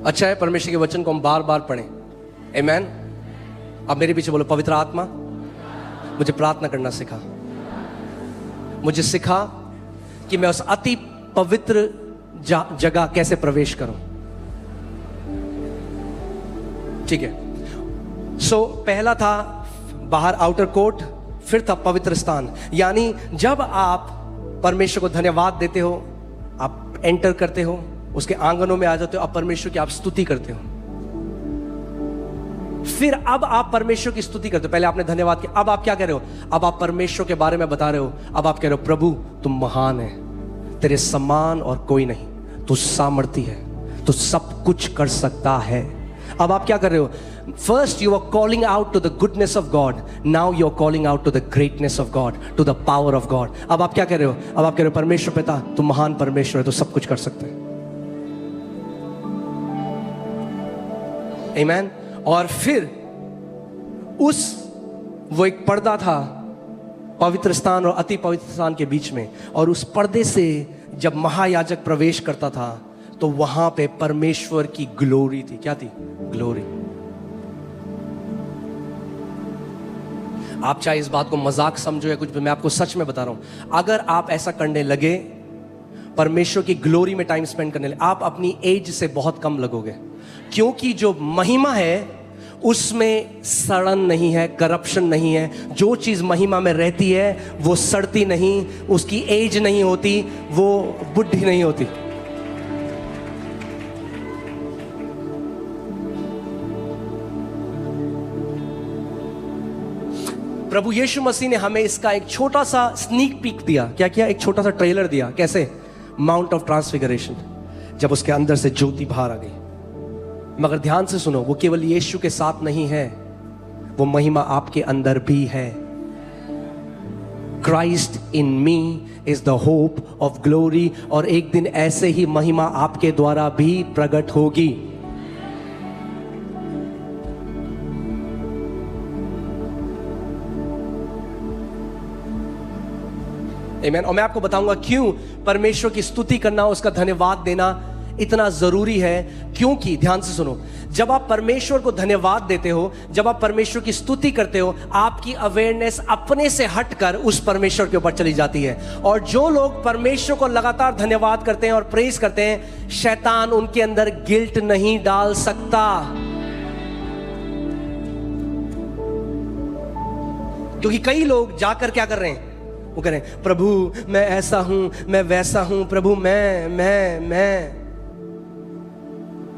अच्छा है परमेश्वर के वचन को हम बार बार पढ़ें। आमीन। अब मेरे पीछे बोलो, पवित्र आत्मा मुझे प्रार्थना करना सिखा। मुझे सिखा कि मैं उस अति पवित्र जगह कैसे प्रवेश करूं। ठीक है। सो पहला था बाहर आउटर कोर्ट, फिर था पवित्र स्थान। यानी जब आप परमेश्वर को धन्यवाद देते हो, आप एंटर करते हो, उसके आंगनों में आ जाते हो, आप परमेश्वर की आप स्तुति करते हो। फिर अब आप परमेश्वर की स्तुति करते हो। पहले आपने धन्यवाद किया, अब आप क्या कह रहे हो? अब आप परमेश्वर के बारे में बता रहे हो। अब आप कह रहे हो, प्रभु तुम महान है, तेरे समान और कोई नहीं, तू सामर्थी है, तू सब कुछ कर सकता है, अब आप क्या कर रहे हो? First you are calling out to the goodness of God, now you are calling out to the greatness of God, to the power of God. अब आप क्या कर रहे हो? अब आप कह रहे हो परमेश्वर पिता तू महान परमेश्वर है, तो सब कुछ कर सकते हैं। आमीन। और फिर वो एक पर्दा था पवित्र स्थान और अति पवित्र स्थान के बीच में, और उस पर्दे से जब महायाजक प्रवेश करता था तो वहां पे परमेश्वर की ग्लोरी थी। क्या थी? ग्लोरी। आप चाहे इस बात को मजाक समझो या कुछ भी, मैं आपको सच में बता रहा हूं, अगर आप ऐसा करने लगे, परमेश्वर की ग्लोरी में टाइम स्पेंड करने लगे, आप अपनी एज से बहुत कम लगोगे। क्योंकि जो महिमा है उसमें सड़न नहीं है, करप्शन नहीं है। जो चीज महिमा में रहती है वो सड़ती नहीं, उसकी एज नहीं होती, वो बुढ़ी नहीं होती। प्रभु यीशु मसीह ने हमें इसका एक छोटा सा स्नीक पीक दिया। क्या किया? एक छोटा सा ट्रेलर दिया। कैसे? माउंट ऑफ ट्रांसफिगरेशन, जब उसके अंदर से ज्योति बाहर आ गई। मगर ध्यान से सुनो, वो केवल यीशु के साथ नहीं है, वो महिमा आपके अंदर भी है। Christ in me is the hope of glory। और एक दिन ऐसे ही महिमा आपके द्वारा भी प्रकट होगी। आमीन। और मैं आपको बताऊंगा क्यों परमेश्वर की स्तुति करना, उसका धन्यवाद देना इतना जरूरी है। क्योंकि ध्यान से सुनो, जब आप परमेश्वर को धन्यवाद देते हो, जब आप परमेश्वर की स्तुति करते हो, आपकी अवेयरनेस अपने से हटकर उस परमेश्वर के ऊपर चली जाती है। और जो लोग परमेश्वर को लगातार धन्यवाद करते हैं और प्रेज करते हैं, शैतान उनके अंदर गिल्ट नहीं डाल सकता। क्योंकि कई लोग जाकर क्या कर रहे हैं? वो कह रहे हैं प्रभु मैं ऐसा हूं, मैं वैसा हूं, प्रभु मैं।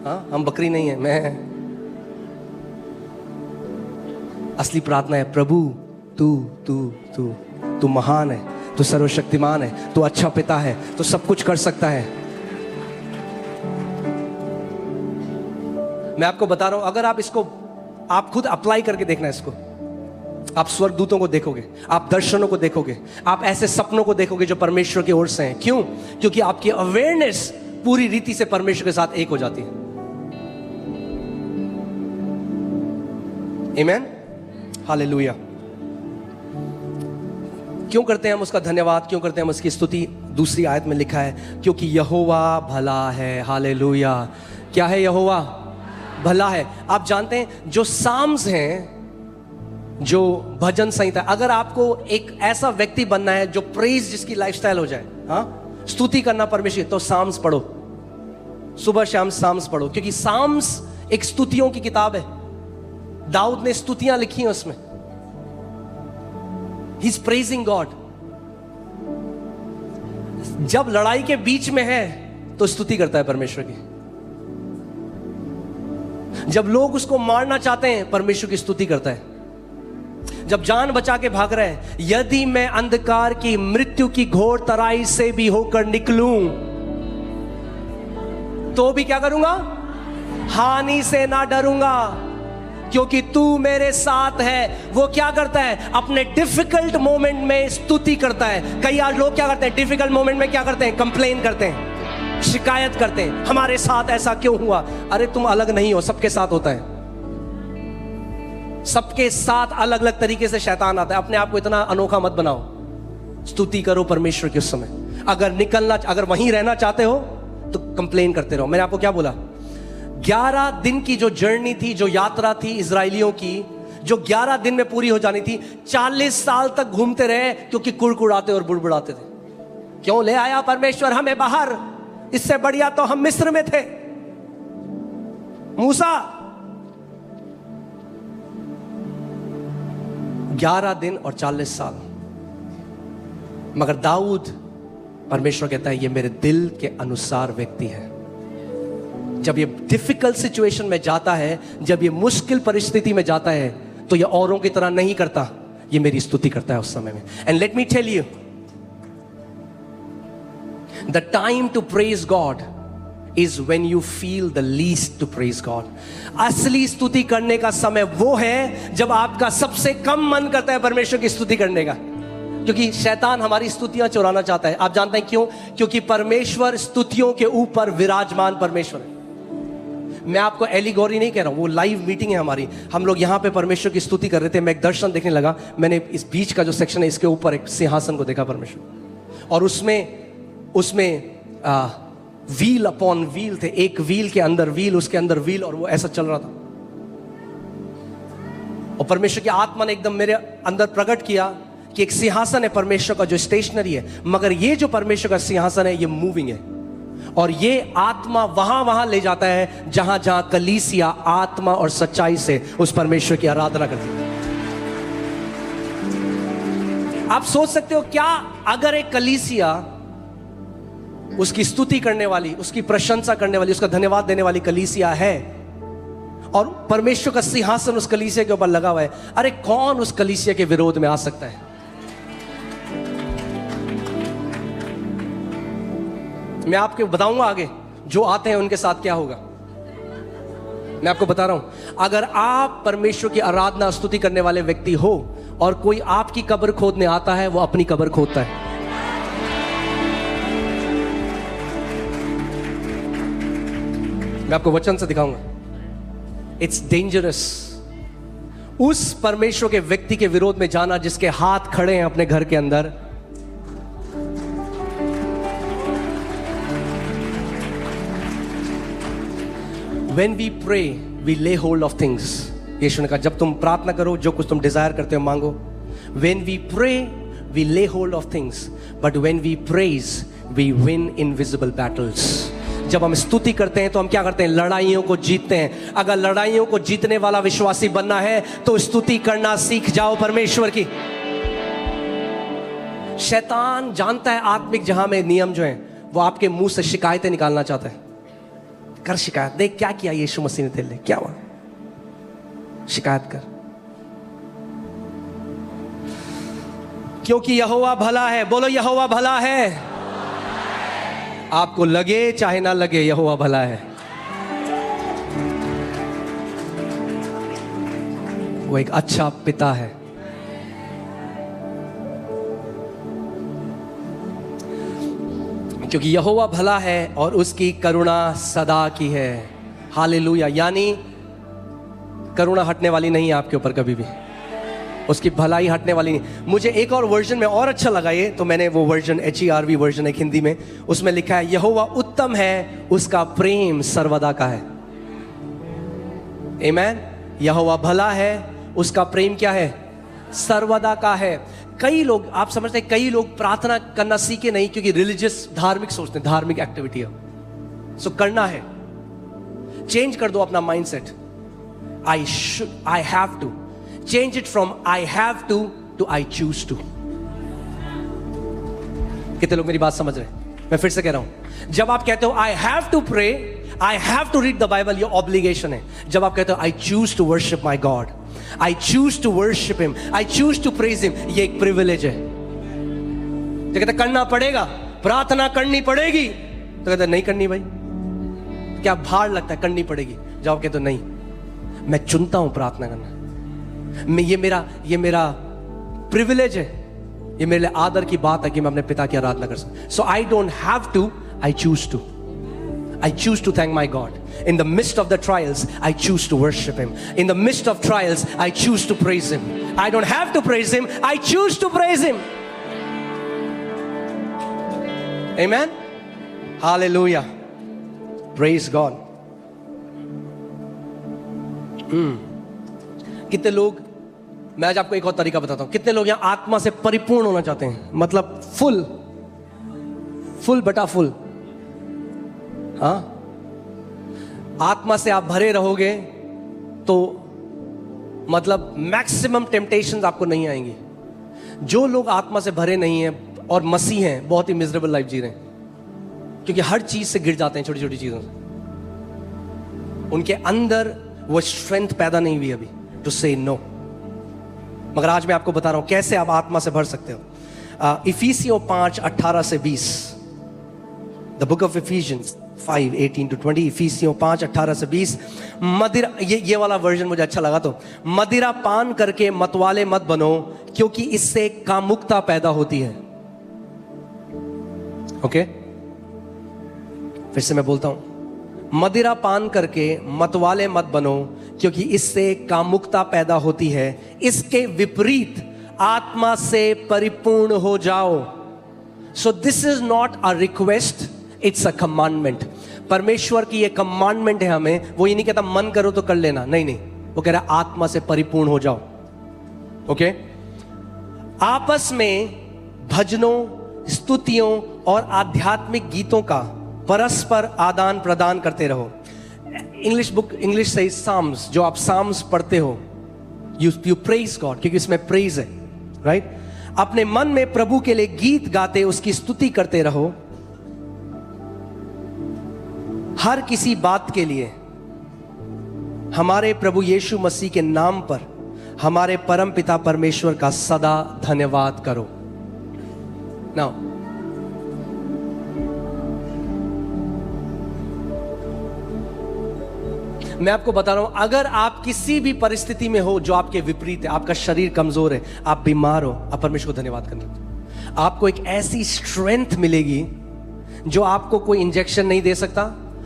हाँ, हम बकरी नहीं है, मैं। असली प्रार्थना है प्रभु तू तू तू तू महान है, तू सर्वशक्तिमान है, तू अच्छा पिता है, तू सब कुछ कर सकता है। मैं आपको बता रहा हूं, अगर आप इसको आप खुद अप्लाई करके देखना इसको, आप स्वर्गदूतों को देखोगे, आप दर्शनों को देखोगे, आप ऐसे सपनों को देखोगे जो परमेश्वर की ओर से हैं। क्यों? क्योंकि आपकी अवेयरनेस पूरी रीति से परमेश्वर के साथ एक हो जाती है। आमीन, हालेलुया। क्यों करते हैं हम उसका धन्यवाद, क्यों करते हैं हम उसकी स्तुति? दूसरी आयत में लिखा है क्योंकि यहोवा भला है। हालेलुया। क्या है? यहोवा भला है। आप जानते हैं जो साम्स हैं, जो भजन संहिता, अगर आपको एक ऐसा व्यक्ति बनना है जो प्रेज जिसकी लाइफस्टाइल हो जाए, हाँ, स्तुति करना परमेश्वर, तो साम्स पढ़ो, सुबह शाम साम्स पढ़ो। क्योंकि साम्स एक स्तुतियों की किताब है। दाऊद ने स्तुतियां लिखी हैं उसमें। He is praising God. जब लड़ाई के बीच में है तो स्तुति करता है परमेश्वर की। जब लोग उसको मारना चाहते हैं, परमेश्वर की स्तुति करता है। जब जान बचा के भाग रहे हैं, यदि मैं अंधकार की मृत्यु की घोर तराई से भी होकर निकलूं तो भी क्या करूंगा? हानि से ना डरूंगा, क्योंकि तू मेरे साथ है। वो क्या करता है? अपने डिफिकल्ट मोमेंट में स्तुति करता है। कई आज लोग क्या करते हैं? डिफिकल्ट मोमेंट में क्या करते हैं? कंप्लेन करते हैं, शिकायत करते हैं, हमारे साथ ऐसा क्यों हुआ? अरे तुम अलग नहीं हो, सबके साथ होता है। सबके साथ अलग अलग तरीके से शैतान आता है। अपने आप को इतना अनोखा मत बनाओ। स्तुति करो परमेश्वर के उस समय। अगर वहीं रहना चाहते हो तो कंप्लेन करते रहो। मैंने आपको क्या बोला? 11 दिन की जो जर्नी थी, जो यात्रा थी इजरायलियों की, जो 11 दिन में पूरी हो जानी थी, 40 साल तक घूमते रहे, क्योंकि कुड़कुड़ाते और बुड़बुड़ाते थे। क्यों ले आया परमेश्वर हमें बाहर? इससे बढ़िया तो हम मिस्र में थे। मूसा 11 दिन और 40 साल। मगर दाऊद, परमेश्वर कहता है ये मेरे दिल के अनुसार व्यक्ति है। जब ये डिफिकल्ट सिचुएशन में जाता है, जब ये मुश्किल परिस्थिति में जाता है, तो ये औरों की तरह नहीं करता, ये मेरी स्तुति करता है उस समय में। And let me tell you, the time to praise God is when you feel the least to praise God. असली स्तुति करने का समय वो है जब आपका सबसे कम मन करता है परमेश्वर की स्तुति करने का, क्योंकि शैतान हमारी स्तुतियां चुराना चाहता है। आप जानते हैं क्यों? क्योंकि परमेश्वर स्तुतियों के ऊपर विराजमान परमेश्वर है। मैं आपको एलिगोरी नहीं कह रहा हूं, वो लाइव मीटिंग है हमारी। हम लोग यहां पे परमेश्वर की स्तुति कर रहे थे, मैं एक दर्शन देखने लगा, मैंने इस बीच का जो सेक्शन है इसके ऊपर एक सिंहासन को देखा परमेश्वर, और उसमें व्हील अपॉन व्हील थे, एक व्हील के अंदर व्हील, उसके अंदर व्हील, और वो ऐसा चल रहा था। और परमेश्वर की आत्मा ने एकदम मेरे अंदर प्रकट किया कि एक सिंहासन है परमेश्वर का जो स्टेशनरी है, मगर ये जो परमेश्वर का सिंहासन है ये मूविंग है, और ये आत्मा वहां वहां ले जाता है जहां जहां कलीसिया आत्मा और सच्चाई से उस परमेश्वर की आराधना करती है। आप सोच सकते हो क्या अगर एक कलीसिया उसकी स्तुति करने वाली, उसकी प्रशंसा करने वाली, उसका धन्यवाद देने वाली कलीसिया है, और परमेश्वर का सिंहासन उस कलीसिया के ऊपर लगा हुआ है, अरे कौन उस कलीसिया के विरोध में आ सकता है? मैं आपको बताऊंगा आगे जो आते हैं उनके साथ क्या होगा। मैं आपको बता रहा हूं, अगर आप परमेश्वर की आराधना स्तुति करने वाले व्यक्ति हो और कोई आपकी कब्र खोदने आता है, वो अपनी कब्र खोदता है। मैं आपको वचन से दिखाऊंगा। इट्स डेंजरस उस परमेश्वर के व्यक्ति के विरोध में जाना जिसके हाथ खड़े हैं अपने घर के अंदर। When we pray, we lay hold of things. यीशु ने कहा जब तुम प्रार्थना करो, जो कुछ तुम डिजायर करते हो मांगो। When we pray, we lay hold of things. But when we praise, we win invisible battles. जब हम स्तुति करते हैं तो हम क्या करते हैं? लड़ाइयों को जीतते हैं। अगर लड़ाइयों को जीतने वाला विश्वासी बनना है तो स्तुति करना सीख जाओ परमेश्वर की। शैतान जानता है आत्मिक जहां में नियम जो है वो आपके मुंह से शिकायतें निकालना चाहता है। कर शिकायत, देख क्या किया यीशु मसीह ने तेरे लिए, क्या हुआ, शिकायत कर। क्योंकि यहोवा भला है। बोलो यहोवा भला है। आपको लगे चाहे ना लगे, यहोवा भला है। वो एक अच्छा पिता है। क्योंकि यहोवा भला है और उसकी करुणा सदा की है। हालेलुया। यानी करुणा हटने वाली नहीं है आपके ऊपर कभी भी, उसकी भलाई हटने वाली नहीं। मुझे एक और वर्जन में और अच्छा लगा ये, तो मैंने वो वर्जन HERV वर्जन एक हिंदी में, उसमें लिखा है यहोवा उत्तम है, उसका प्रेम सर्वदा का है। आमीन। यहोवा भला है, उसका प्रेम क्या है? सर्वदा का है। कई लोग, आप समझते हैं, कई लोग प्रार्थना करना सीखे नहीं क्योंकि रिलीजियस, धार्मिक सोचते हैं, धार्मिक एक्टिविटी है, सो करना है। चेंज कर दो अपना mindset. I have to change it from I have to I choose to. कितने लोग मेरी बात समझ रहे हैं? मैं फिर से कह रहा हूं, जब आप कहते हो I have to pray, I have to read the Bible, ये ऑब्लिगेशन है। जब आप कहते हो I choose to worship my God, I choose to worship him, I choose to praise him, ये एक प्रिविलेज है। जो कहते करना पड़ेगा, प्रार्थना करनी पड़ेगी, तो कहते नहीं करनी भाई, क्या भार लगता है, करनी पड़ेगी। जवाब कहते नहीं, मैं चुनता हूं प्रार्थना करना, मैं ये मेरा प्रिविलेज है, ये मेरे लिए आदर की बात है कि मैं अपने पिता की आराधना कर सकूं। So I don't have to, I choose to. I choose to thank my God. In the midst of the trials, I choose to worship him. In the midst of trials, I choose to praise him. I don't have to praise him, I choose to praise him. Amen. Hallelujah. Praise God. कितने लोग, मैं आज आपको एक और तरीका बताता हूं, कितने लोग यहां आत्मा से परिपूर्ण होना चाहते हैं, मतलब फुल बटा फुल। हाँ, आत्मा से आप भरे रहोगे तो मतलब मैक्सिमम टेम्पटेशंस आपको नहीं आएंगी। जो लोग आत्मा से भरे नहीं हैं और मसीह हैं, बहुत ही मिजरेबल लाइफ जी रहे हैं, क्योंकि हर चीज से गिर जाते हैं, छोटी छोटी चीजों से। उनके अंदर वो स्ट्रेंथ पैदा नहीं हुई अभी टू से नो। मगर आज मैं आपको बता रहा हूं कैसे आप आत्मा से भर सकते हो। इफिसियों 5:18 से 20, द बुक ऑफ इफिशियंस 5:18-20, इफिसियों 5:18-20। मदिरा, ये वाला वर्जन मुझे अच्छा लगा। तो मदिरा पान करके मतवाले मत बनो, क्योंकि इससे कामुकता पैदा होती है। ओके, फिर से मैं बोलता हूं, मदिरा पान करके मतवाले मत बनो, क्योंकि इससे कामुकता पैदा होती है। इसके विपरीत आत्मा से परिपूर्ण हो जाओ। So this is not a request, it's a commandment. परमेश्वर की ये कमांडमेंट है हमें। वो ये नहीं कहता मन करो तो कर लेना, नहीं नहीं, वो कह रहा है आत्मा से परिपूर्ण हो जाओ। ओके, आपस में भजनों, स्तुतियों और आध्यात्मिक गीतों का परस्पर आदान प्रदान करते रहो। इंग्लिश से साम्स, जो आप साम्स पढ़ते हो, यू प्रेज गॉड, क्योंकि इसमें प्रेज है, राइट। अपने मन में प्रभु के लिए गीत गाते उसकी स्तुति करते रहो। हर किसी बात के लिए हमारे प्रभु यीशु मसीह के नाम पर हमारे परम पिता परमेश्वर का सदा धन्यवाद करो। नाउ मैं आपको बता रहा हूं, अगर आप किसी भी परिस्थिति में हो जो आपके विपरीत है, आपका शरीर कमजोर है, आप बीमार हो, आप परमेश्वर को धन्यवाद करना। आपको एक ऐसी स्ट्रेंथ मिलेगी जो आपको कोई इंजेक्शन नहीं दे सकता,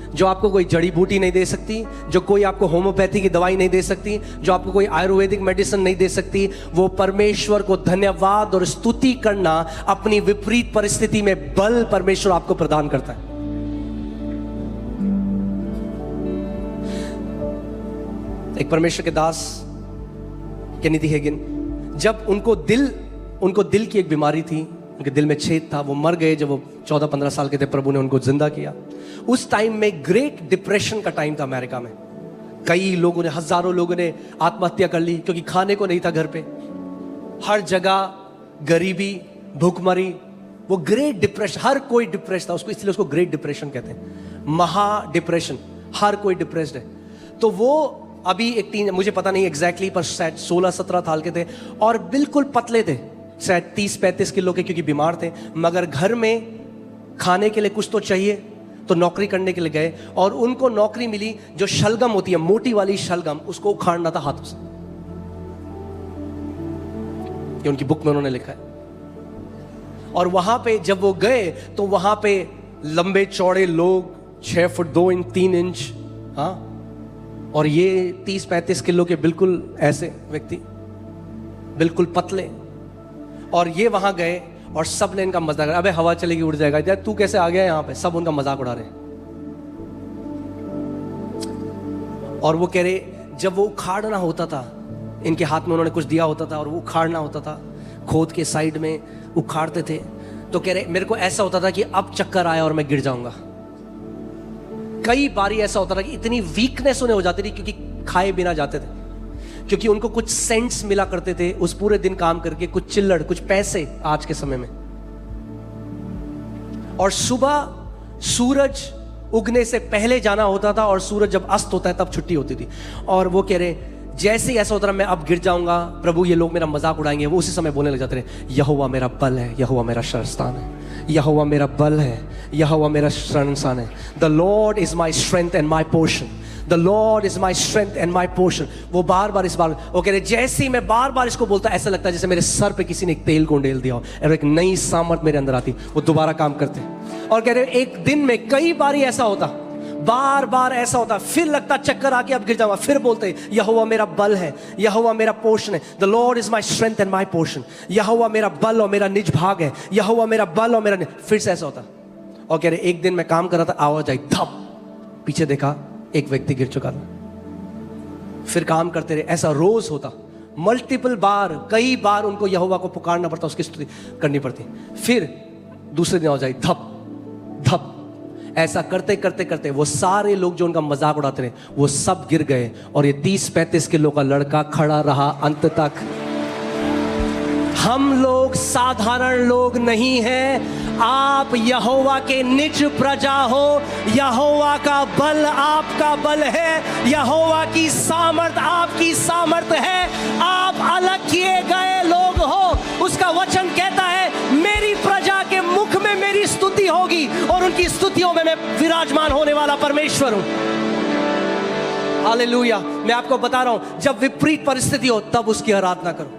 जो आपको कोई जड़ी बूटी नहीं दे सकती, जो कोई आपको होम्योपैथी की दवाई नहीं दे सकती, जो आपको कोई आयुर्वेदिक मेडिसिन नहीं दे सकती। वो परमेश्वर को धन्यवाद और स्तुति करना, अपनी विपरीत परिस्थिति में बल परमेश्वर आपको प्रदान करता है। एक परमेश्वर के दास केनेडी हेगिन, जब उनको दिल की एक बीमारी थी, उनके दिल में छेद था, वो मर गए जब वो 14-15 साल के थे। प्रभु ने उनको जिंदा किया। उस टाइम में ग्रेट डिप्रेशन का टाइम था अमेरिका में। कई लोगों ने, हजारों लोगों ने आत्महत्या कर ली, क्योंकि खाने को नहीं था घर पे, हर जगह गरीबी, भूखमरी। वो ग्रेट डिप्रेशन, हर कोई डिप्रेस था उसको, इसलिए उसको ग्रेट डिप्रेशन कहते हैं, महा डिप्रेशन। हर कोई डिप्रेस्ड है। तो वो अभी एक मुझे पता नहीं एग्जैक्टली, पर शायद 16-17 साल के थे और बिल्कुल पतले थे, शायद 30-35 किलो के, क्योंकि बीमार थे। मगर घर में खाने के लिए कुछ तो चाहिए, तो नौकरी करने के लिए गए और उनको नौकरी मिली जो शलगम होती है, मोटी वाली शलगम, उसको उखाड़ना था हाथों से। ये उनकी बुक में उन्होंने लिखा है। और वहां पे जब वो गए तो वहां पे लंबे चौड़े लोग, 6 फुट 2 इंच 3 इंच, हाँ, और ये 30-35 किलो के बिल्कुल ऐसे व्यक्ति, बिल्कुल पतले। और ये वहां गए और सब ने इनका मजाक, अबे हवा चलेगी उड़ जाएगा, यार तू कैसे आ गया यहाँ पे, सब उनका मजाक उड़ा रहे। और वो कह रहे, जब वो उखाड़ना होता था, इनके हाथ में उन्होंने कुछ दिया होता था और वो उखाड़ना होता था, खोद के साइड में उखाड़ते थे, तो कह रहे मेरे को ऐसा होता था कि अब चक्कर आया और मैं गिर जाऊंगा। कई बारी ऐसा होता था कि इतनी वीकनेस उन्हें हो जाती थी, क्योंकि खाए बिना जाते थे, क्योंकि उनको कुछ सेंट्स मिला करते थे उस पूरे दिन काम करके, कुछ चिल्लड़, कुछ पैसे आज के समय में। और सुबह सूरज उगने से पहले जाना होता था और सूरज जब अस्त होता है तब छुट्टी होती थी। और वो कह रहे जैसे ही ऐसा होता रहा मैं अब गिर जाऊंगा, प्रभु ये लोग मेरा मजाक उड़ाएंगे, वो उसी समय बोलने लग जाते रहे, यहोवा मेरा बल है, यहोवा मेरा शरणस्थान है, यहोवा मेरा बल है, यहोवा मेरा शरणस्थान है। The Lord is my strength and my portion, the Lord is my strength and my portion. वो बार बार वो कह रहे जैसे ही मैं बार बार इसको बोलता, ऐसा लगता है जैसे मेरे सर पे किसी ने एक तेल को उंडेल दिया हो और एक नई सामर्थ मेरे अंदर आती, वो दोबारा काम करते। और कह रहे एक दिन में कई बार ऐसा होता, बार बार ऐसा होता, फिर लगता चक्कर आके अब गिर जाऊंगा, फिर बोलते यहोवा मेरा बल है, यहोवा मेरा पोर्शन है, the Lord is my strength and my portion, यहोवा मेरा बल और मेरा निज भाग है, यहोवा मेरा बल और मेरा फिर से ऐसा होता। और कह रहे एक दिन मैं काम कर रहा था, आवाज आई धप, पीछे देखा एक व्यक्ति गिर चुका था। फिर काम करते रहे, ऐसा रोज होता, मल्टीपल बार, कई बार उनको यहोवा को पुकारना पड़ता, उसकी स्तुति करनी पड़ती। फिर दूसरे दिन आवाज आई धप धप, ऐसा करते करते करते वो सारे लोग जो उनका मजाक उड़ाते रहे वो सब गिर गए और ये 30-35 किलो का लड़का खड़ा रहा अंत तक। हम लोग साधारण लोग नहीं हैं, आप यहोवा के निज प्रजा हो, यहोवा का बल आपका बल है, यहोवा की सामर्थ आपकी सामर्थ है, आप अलग किए गए लोग हो। उसका वचन कहता है मेरी प्रजा के मुख में मेरी स्तुति होगी और उनकी की स्तुतियों में मैं विराजमान होने वाला परमेश्वर हूं। हालेलुया। मैं आपको बता रहा हूं, जब विपरीत परिस्थिति हो तब उसकी आराधना करो।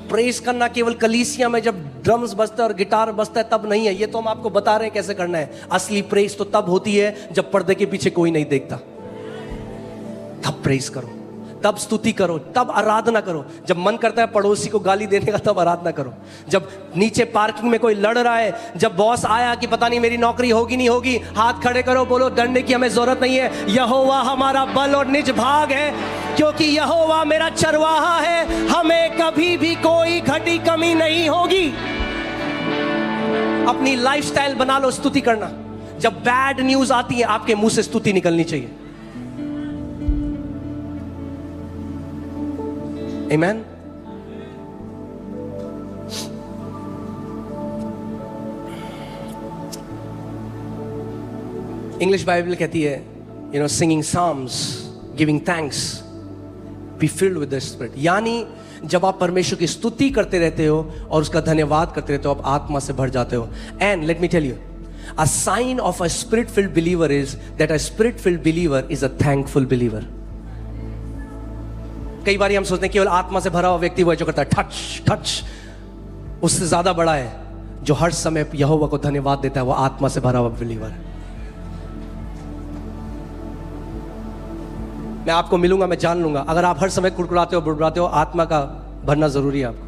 प्रेज करना केवल कलीसिया में जब ड्रम्स बजता है और गिटार बजता है तब नहीं है। ये तो हम आपको बता रहे हैं कैसे करना है। असली प्रेज तो तब होती है जब पर्दे के पीछे कोई नहीं देखता, तब प्रेज करो, तब स्तुति करो, तब आराधना करो। जब मन करता है पड़ोसी को गाली देने का तब आराधना करो। जब नीचे पार्किंग में कोई लड़ रहा है, जब बॉस आया कि पता नहीं मेरी नौकरी होगी नहीं होगी, हाथ खड़े करो, बोलो डरने की हमें जरूरत नहीं है। यहोवा हमारा बल और निज भाग है, क्योंकि यहोवा मेरा चरवाहा है, हमें कभी भी कोई घटी कमी नहीं होगी। अपनी लाइफस्टाइल बना लो स्तुति करना। जब बैड न्यूज आती है आपके मुंह से स्तुति निकलनी चाहिए। Amen? इंग्लिश बाइबल कहती है, you know, singing psalms, giving thanks, be filled with the spirit. यानी जब आप परमेश्वर की स्तुति करते रहते हो और उसका धन्यवाद करते रहते हो, आप आत्मा से भर जाते हो। And let me tell you, a sign of a spirit filled believer is that a spirit filled believer is a thankful believer. कई बार हम सोचते हैं केवल आत्मा से भरा हुआ व्यक्ति वो है जो करता है ठच ठच। उससे ज्यादा बड़ा है जो हर समय यहोवा को धन्यवाद देता है, वो आत्मा से भरा हुआ बिलीवर है। मैं आपको मिलूंगा, मैं जान लूंगा। अगर आप हर समय कुड़कुड़ाते हो, बुड़बुड़ाते हो, आत्मा का भरना जरूरी है आपको।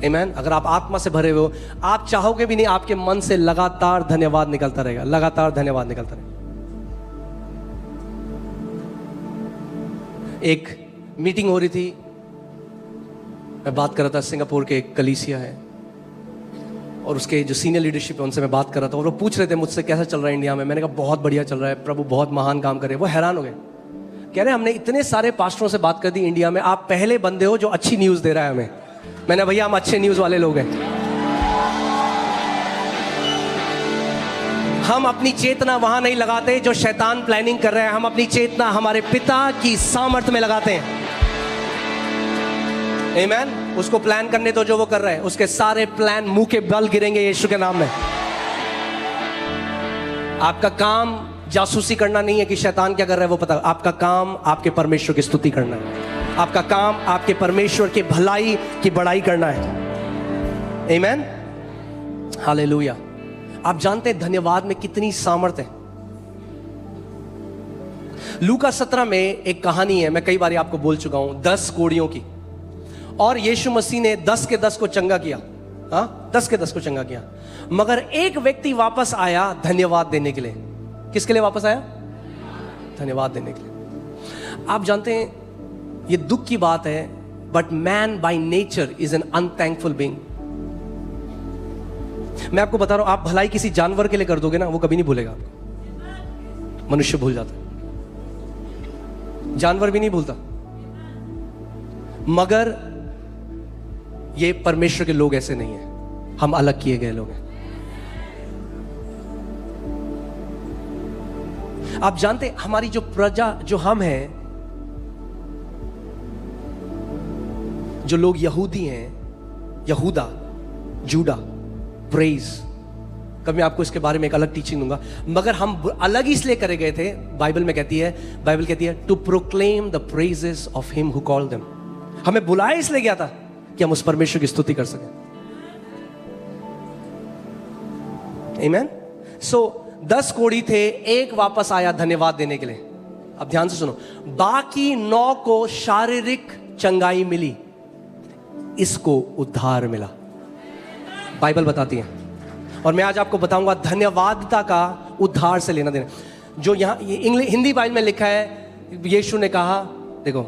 आमीन। अगर आप आत्मा से भरे हुए हो, आप चाहोगे भी नहीं, आपके मन से लगातार धन्यवाद निकलता रहेगा, लगातार धन्यवाद निकलता रहेगा। एक मीटिंग हो रही थी, मैं बात कर रहा था, सिंगापुर के एक कलीसिया है और उसके जो सीनियर लीडरशिप है उनसे मैं बात कर रहा था और वो पूछ रहे थे मुझसे कैसा चल रहा है इंडिया में। मैंने कहा बहुत बढ़िया चल रहा है, प्रभु बहुत महान काम कर रहे हैं। वो हैरान हो गए, कह रहे हमने इतने सारे पास्टरों से बात कर दी इंडिया में, आप पहले बंदे हो जो अच्छी न्यूज़ दे रहा है हमें। मैंने भैया हम अच्छे न्यूज़ वाले लोग हैं। हम अपनी चेतना वहां नहीं लगाते जो शैतान प्लानिंग कर रहे हैं, हम अपनी चेतना हमारे पिता की सामर्थ्य में लगाते हैं। आमीन। उसको प्लान करने तो जो वो कर रहे हैं, उसके सारे प्लान मुंह के बल गिरेंगे यीशु के नाम में। आपका काम जासूसी करना नहीं है कि शैतान क्या कर रहा है वो पता। आपका काम आपके परमेश्वर की स्तुति करना है। आपका काम आपके परमेश्वर की भलाई की बड़ाई करना है। आमीन। हालेलुया। आप जानते हैं धन्यवाद में कितनी सामर्थ्य है। लूका 17 में एक कहानी है, मैं कई बार आपको बोल चुका हूं, 10 कोढ़ियों की। और यीशु मसीह ने 10 के 10 को चंगा किया। 10 के 10 को चंगा किया, मगर एक व्यक्ति वापस आया धन्यवाद देने के लिए। किसके लिए वापस आया? धन्यवाद देने के लिए। आप जानते हैं ये दुख की बात है, but man by nature is an unthankful being. मैं आपको बता रहा हूं, आप भलाई किसी जानवर के लिए कर दोगे ना, वो कभी नहीं भूलेगा आपको। मनुष्य भूल जाता है, जानवर भी नहीं भूलता, मगर ये परमेश्वर के लोग ऐसे नहीं हैं। हम अलग किए गए लोग हैं। आप जानते हमारी जो प्रजा, जो हम हैं, जो लोग यहूदी हैं, यहूदा, जूडा, प्रेज, कभी मैं आपको इसके बारे में एक अलग टीचिंग दूंगा, मगर हम अलग इसलिए करे गए थे। बाइबल कहती है to proclaim the praises of him who called them. हमें बुलाया इसलिए गया था कि हम उस परमेश्वर की स्तुति कर सकें। आमीन। सो 10 कोढ़ी थे, एक वापस आया धन्यवाद देने के लिए। अब ध्यान से सुनो, बाकी 9 को शारीरिक चंगाई मिली, इसको उद्धार मिला। बाइबल बताती है, और मैं आज आपको बताऊंगा धन्यवादता का उद्धार से लेना देना। जो यहां हिंदी बाइबल में लिखा है, यीशु ने कहा, देखो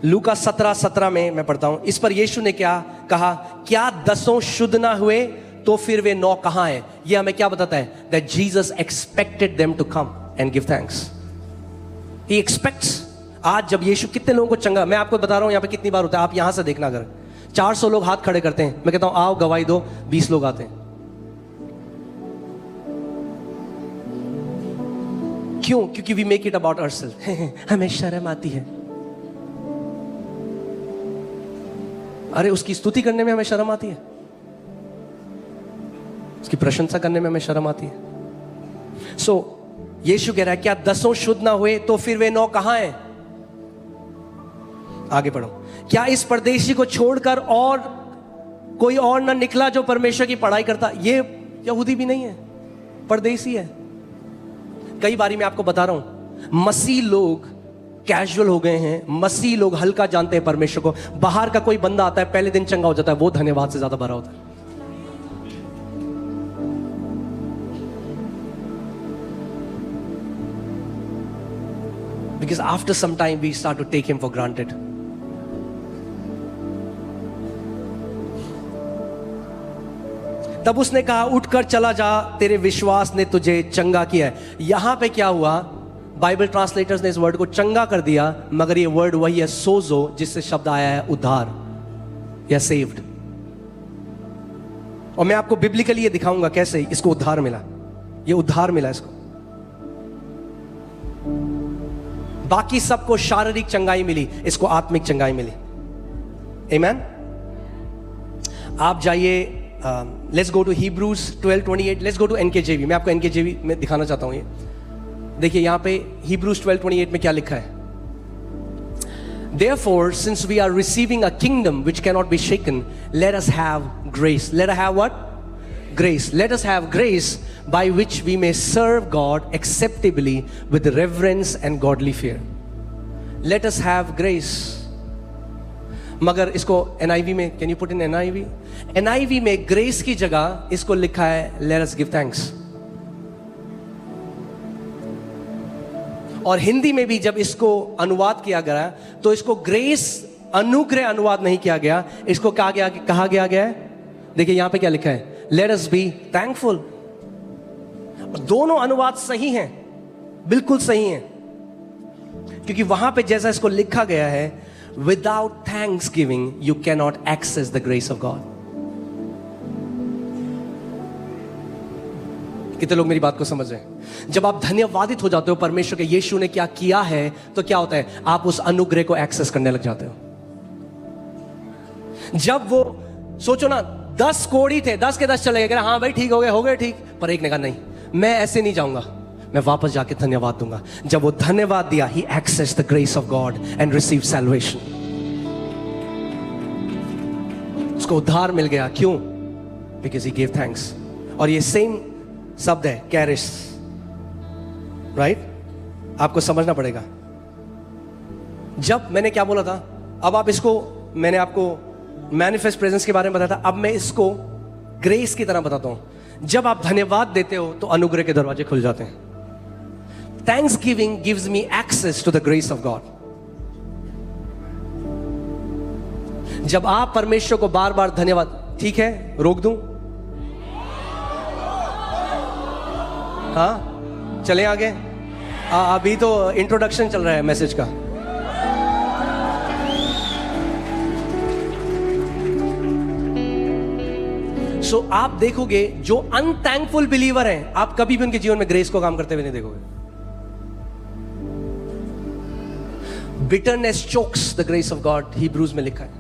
लूका 17:17 में मैं पढ़ता हूं। इस पर यीशु ने क्या कहा? क्या 10 शुद्ध ना हुए तो फिर वे 9 कहां हैं? ये हमें क्या बताता है? That Jesus expected them to come and give thanks. He expects. आज जब यीशु कितने लोगों को चंगा, मैं आपको बता रहा हूं यहां पे कितनी बार होता है, आप यहां से देखना, अगर 400 लोग हाथ खड़े करते हैं, मैं कहता हूं आओ गवाही दो, 20 लोग आते हैं। क्यों? क्योंकि we make it about ourselves. हमें शर्म आती है। अरे उसकी स्तुति करने में हमें शर्म आती है? उसकी प्रशंसा करने में हमें शर्म आती है। सो यीशु कह रहा है क्या 10 शुद्ध ना हुए तो फिर वे 9 कहां हैं? आगे पढ़ो। क्या इस परदेशी को छोड़कर और कोई और ना निकला जो परमेश्वर की पढ़ाई करता? ये यहूदी भी नहीं है, परदेशी है। कई बारी मैं आपको बता रहा हूं, मसीह लोग कैजुअल हो गए हैं, मसीह लोग हल्का जानते हैं परमेश्वर को। बाहर का कोई बंदा आता है, पहले दिन चंगा हो जाता है, वो धन्यवाद से ज्यादा भरा होता है। Because after some time we start to take him for granted. तब उसने कहा उठकर चला जा, तेरे विश्वास ने तुझे चंगा किया है। यहां पे क्या हुआ? बाइबल ट्रांसलेटर्स ने इस वर्ड को चंगा कर दिया, मगर ये वर्ड वही है सोजो, जिससे शब्द आया है उद्धार या सेव्ड। और मैं आपको बिब्लिकली ये दिखाऊंगा कैसे इसको उद्धार मिला। ये उद्धार मिला इसको। बाकी सबको शारीरिक चंगाई मिली, इसको आत्मिक चंगाई मिली। आमीन। आप जाइए, let's go to Hebrews 12:28। Let's go to NKJV। मैं आपको NKJV में दिखाना चाहता हूं। ये देखिए यहां पे Hebrews 12:28 में क्या लिखा है? Therefore, since we are receiving a kingdom which cannot be shaken, let us have grace. Let us have what? Grace. Let us have grace by which we may serve God acceptably with reverence and godly fear. Let us have grace. मगर इसको NIV में, can you put in NIV? NIV में grace की जगह इसको लिखा है let us give thanks. और हिंदी में भी जब इसको अनुवाद किया गया तो इसको ग्रेस अनुग्रह अनुवाद नहीं किया गया, इसको कहा गया है। देखिए यहां पे क्या लिखा है? Let us be thankful. दोनों अनुवाद सही हैं, बिल्कुल सही हैं, क्योंकि वहां पे जैसा इसको लिखा गया है, without thanksgiving you cannot access the grace of God. कितने लोग मेरी बात को समझ रहे हैं? जब आप धन्यवादित हो जाते हो परमेश्वर के, यीशु ने क्या किया है, तो क्या होता है? आप उस अनुग्रह को एक्सेस करने लग जाते हो। जब वो सोचो ना, 10 कोढ़ी थे, 10 के 10 चले गए, हाँ भाई ठीक हो गए ठीक, पर एक ने कहा नहीं, मैं ऐसे नहीं जाऊंगा, मैं वापस जाके धन्यवाद दूंगा। जब वो धन्यवाद दिया, he accessed the grace of God and received salvation. उसको उद्धार मिल गया। क्यों? Because he gave thanks. और ये सेम शब्द है कैरिस, राइट? आपको समझना पड़ेगा। जब मैंने क्या बोला था, अब आप इसको, मैंने आपको मैनिफेस्ट प्रेजेंस के बारे में बताया था, अब मैं इसको ग्रेस की तरह बताता हूं। जब आप धन्यवाद देते हो तो अनुग्रह के दरवाजे खुल जाते हैं। Thanksgiving gives me access to the grace of God. जब आप परमेश्वर को बार बार धन्यवाद, ठीक है रोक दूं? हाँ चले आगे। अभी तो इंट्रोडक्शन चल रहा है मैसेज का। सो आप देखोगे जो अनथैंकफुल बिलीवर हैं, आप कभी भी उनके जीवन में ग्रेस को काम करते हुए नहीं देखोगे। Bitterness chokes the grace of God, Hebrews में लिखा है।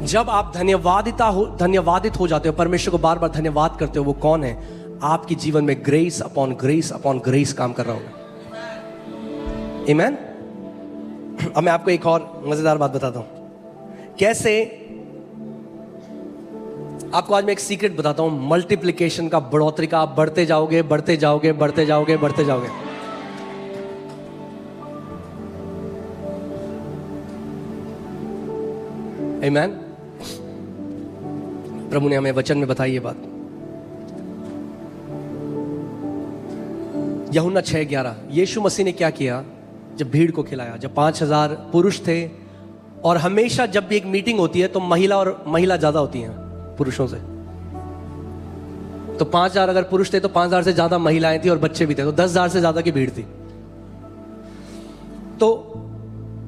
जब आप धन्यवादित हो जाते हो, परमेश्वर को बार बार धन्यवाद करते हो, वो कौन है? आपके जीवन में ग्रेस अपॉन ग्रेस काम कर रहा हूं। आमीन। अब मैं आपको एक और मजेदार बात बताता हूं, कैसे आपको आज मैं एक सीक्रेट बताता हूं, मल्टीप्लिकेशन का, बढ़ोतरी का। आप बढ़ते जाओगे, बढ़ते जाओगे, बढ़ते जाओगे, बढ़ते जाओगे। आमीन। प्रभु ने हमें वचन में बताई ये बात। यूहन्ना 6:11, यीशु मसीह ने क्या किया जब भीड़ को खिलाया? जब 5000 पुरुष थे, और हमेशा जब भी एक मीटिंग होती है तो महिला ज्यादा होती हैं पुरुषों से। तो 5000 अगर पुरुष थे तो 5000 से ज्यादा महिलाएं थी और बच्चे भी थे, तो 10,000 से ज्यादा की भीड़ थी। तो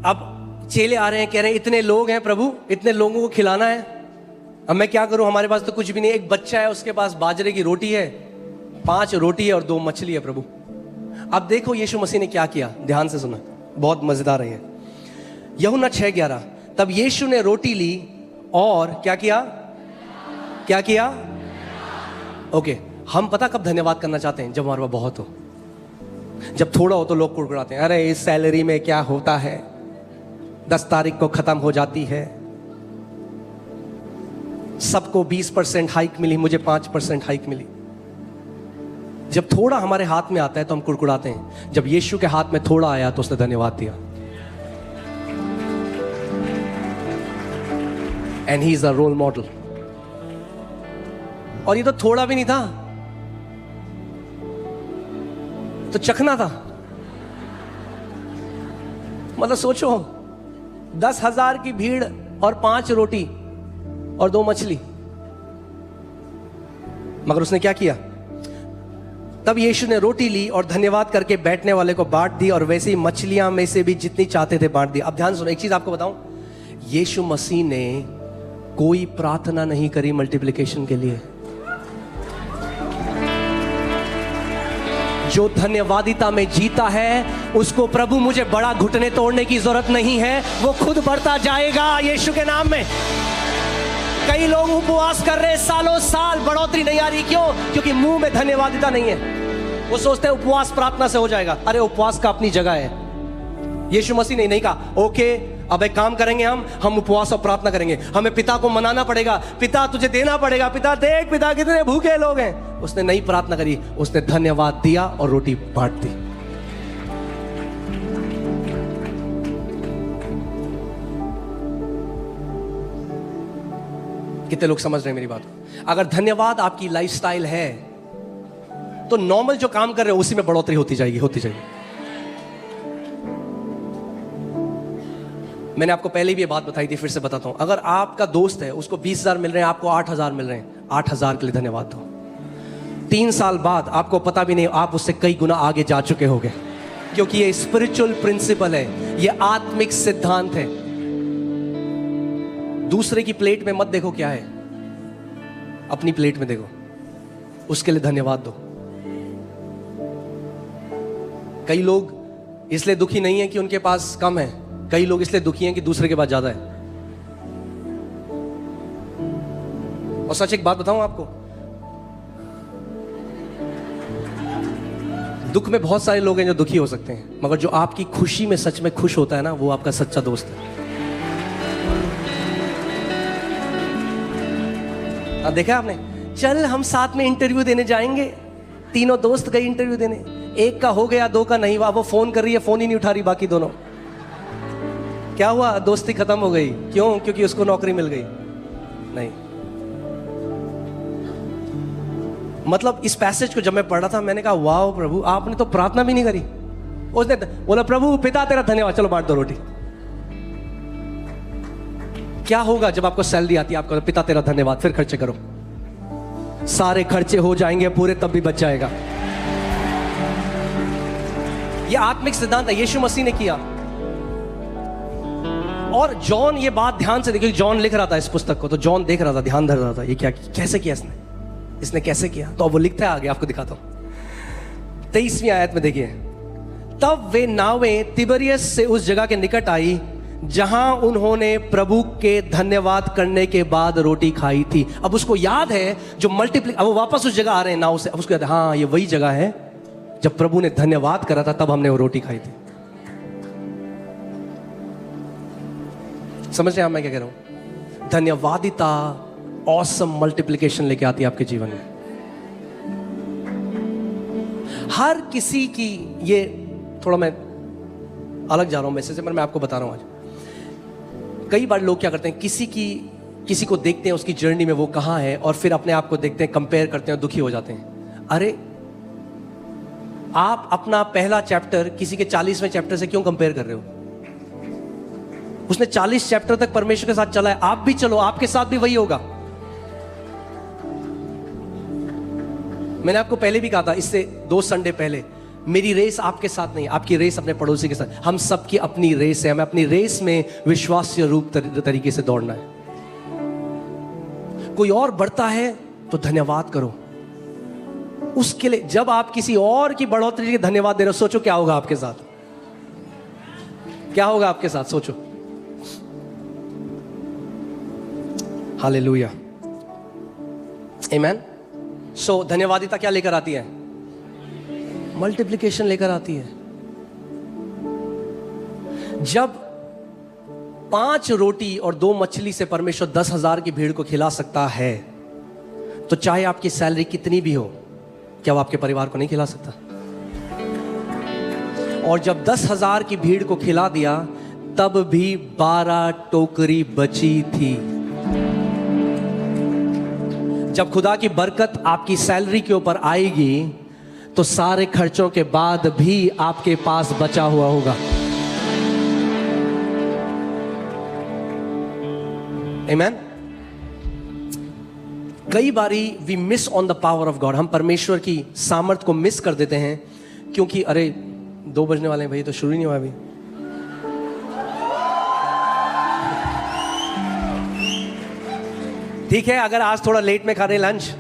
अब चेले आ रहे हैं, कह रहे हैं इतने लोग हैं प्रभु, इतने लोगों को खिलाना है, अब मैं क्या करूं? हमारे पास तो कुछ भी नहीं। एक बच्चा है, उसके पास बाजरे की रोटी है, 5 रोटी है और 2 मछली है प्रभु। अब देखो यीशु मसीह ने क्या किया, ध्यान से सुना, बहुत मजेदार है। यूहन्ना 6:11, तब यीशु ने रोटी ली और क्या किया? क्या किया? ओके, हम पता कब धन्यवाद करना चाहते हैं? जब हमारे पास बहुत हो। जब थोड़ा हो तो लोग कुड़कुड़ाते हैं, अरे इस सैलरी में क्या होता है, 10 तारीख को खत्म हो जाती है, सबको 20% हाइक मिली, मुझे 5% हाइक मिली। जब थोड़ा हमारे हाथ में आता है तो हम कुड़कुड़ाते हैं। जब यीशु के हाथ में थोड़ा आया तो उसने धन्यवाद दिया। And he is a role model. और ये तो थोड़ा भी नहीं था, तो चखना था। मतलब सोचो, 10,000 की भीड़ और 5 रोटी और 2 मछली। मगर उसने क्या किया? तब यीशु ने रोटी ली और धन्यवाद करके बैठने वाले को बांट दी, और वैसे ही मछलियां में से भी जितनी चाहते थे बांट दी। अब ध्यान सुनो, एक चीज आपको बताऊं, यीशु मसीह ने कोई प्रार्थना नहीं करी मल्टीप्लिकेशन के लिए। जो धन्यवादिता में जीता है उसको प्रभु मुझे बड़ा घुटने तोड़ने की जरूरत नहीं है, वो खुद बढ़ता जाएगा यीशु के नाम में। कई लोग उपवास कर रहे हैं सालों साल, बढ़ोतरी नहीं आ रही। क्यों? क्योंकि मुंह में धन्यवादिता नहीं है। वो सोचते हैं उपवास प्रार्थना से हो जाएगा। अरे उपवास का अपनी जगह है। यीशु मसीह ने नहीं कहा ओके अब एक काम करेंगे, हम उपवास और प्रार्थना करेंगे, हमें पिता को मनाना पड़ेगा, पिता तुझे देना पड़ेगा, पिता देख पिता कितने भूखे लोग हैं। उसने नहीं प्रार्थना करी, उसने धन्यवाद दिया और रोटी बांट दी। कितने लोग समझ रहे हैं मेरी बात? अगर धन्यवाद आपकी लाइफस्टाइल है तो नॉर्मल जो काम कर रहे हो उसी में बढ़ोतरी होती जाएगी, होती जाएगी। मैंने आपको पहले भी ये बात बताई थी, फिर से बताता हूं। अगर आपका दोस्त है, उसको 20,000 मिल रहे हैं, आपको 8,000 मिल रहे हैं, 8,000 के लिए धन्यवाद दो। 3 साल बाद आपको पता भी नहीं, आप उससे कई गुना आगे जा चुके होंगे, क्योंकि ये स्पिरिचुअल प्रिंसिपल है, ये आत्मिक सिद्धांत है। दूसरे की प्लेट में मत देखो क्या है, अपनी प्लेट में देखो, उसके लिए धन्यवाद दो। कई लोग इसलिए दुखी नहीं है कि उनके पास कम है, कई लोग इसलिए दुखी हैं कि दूसरे के पास ज्यादा है। और सच एक बात बताऊं आपको, दुख में बहुत सारे लोग हैं जो दुखी हो सकते हैं, मगर जो आपकी खुशी में सच में खुश होता है ना, वो आपका सच्चा दोस्त है। अब देखा आपने, चल हम साथ में इंटरव्यू देने जाएंगे, तीनों दोस्त गए इंटरव्यू देने, एक का हो गया, 2 का नहीं हुआ। वो फोन कर रही है, फोन ही नहीं उठा रही बाकी दोनों। क्या हुआ? दोस्ती खत्म हो गई। क्यों? क्योंकि उसको नौकरी मिल गई। नहीं, मतलब इस पैसेज को जब मैं पढ़ रहा था, मैंने कहा वाह प्रभु, आपने तो प्रार्थना भी नहीं करी। उसने बोला प्रभु पिता तेरा धन्यवाद, चलो बांट दो रोटी। क्या होगा जब आपको सैलरी आती है? आपको पिता तेरा धन्यवाद, फिर खर्चे करो, सारे खर्चे हो जाएंगे पूरे, तब भी बच जाएगा। यह आत्मिक सिद्धांत है, यीशु मसीह ने किया। और जॉन ये बात ध्यान से देखिए, जॉन लिख रहा था इस पुस्तक को, तो जॉन देख रहा था, ध्यान धर रहा था, ये क्या कैसे किया इसने कैसे किया। तो अब वो लिखता है आगे, आपको दिखाता हूं। 23वीं आयत में देखिए, तब वे नावें तिबरियस से उस जगह के निकट आई जहां उन्होंने प्रभु के धन्यवाद करने के बाद रोटी खाई थी। अब उसको याद है जो अब वो वापस उस जगह आ रहे हैं नाव से, अब उसको याद है, हाँ ये वही जगह है जब प्रभु ने धन्यवाद करा था, तब हमने वो रोटी खाई थी। समझ रहे हैं मैं क्या कह रहा हूं? धन्यवादिता ऑसम मल्टीप्लिकेशन लेके आती है आपके जीवन में। हर किसी की, ये थोड़ा मैं अलग जा रहा हूं मैसेज से, पर मैं आपको बता रहा हूं आज। कई बार लोग क्या करते हैं, किसी को देखते हैं उसकी जर्नी में वो कहां है, और फिर अपने आप को देखते हैं, कंपेयर करते हैं, दुखी हो जाते हैं। अरे आप अपना पहला चैप्टर किसी के 40वें चैप्टर से क्यों कंपेयर कर रहे हो? उसने 40 चैप्टर तक परमेश्वर के साथ चला है, आप भी चलो, आपके साथ भी वही होगा। मैंने आपको पहले भी कहा था, इससे 2 संडे पहले, मेरी रेस आपके साथ नहीं, आपकी रेस अपने पड़ोसी के साथ। हम सबकी अपनी रेस है, हमें अपनी रेस में विश्वास्य रूप तरीके से दौड़ना है। कोई और बढ़ता है तो धन्यवाद करो उसके लिए। जब आप किसी और की बढ़ोतरी के धन्यवाद दे रहे हो, सोचो क्या होगा आपके साथ, क्या होगा आपके साथ, सोचो। हालेलुया। आमेन। सो धन्यवादिता क्या लेकर आती है? मल्टीप्लिकेशन लेकर आती है। जब 5 रोटी और 2 मछली से परमेश्वर 10,000 की भीड़ को खिला सकता है, तो चाहे आपकी सैलरी कितनी भी हो, क्या वो आपके परिवार को नहीं खिला सकता? और जब 10,000 की भीड़ को खिला दिया, तब भी 12 टोकरी बची थी। जब खुदा की बरकत आपकी सैलरी के ऊपर आएगी, तो सारे खर्चों के बाद भी आपके पास बचा हुआ होगा। आमेन। कई बारी we miss on the power of God. हम परमेश्वर की सामर्थ को मिस कर देते हैं, क्योंकि अरे 2 बजने वाले हैं भाई, तो शुरू ही नहीं हुआ अभी। ठीक है, अगर आज थोड़ा लेट में खा रहे लंच,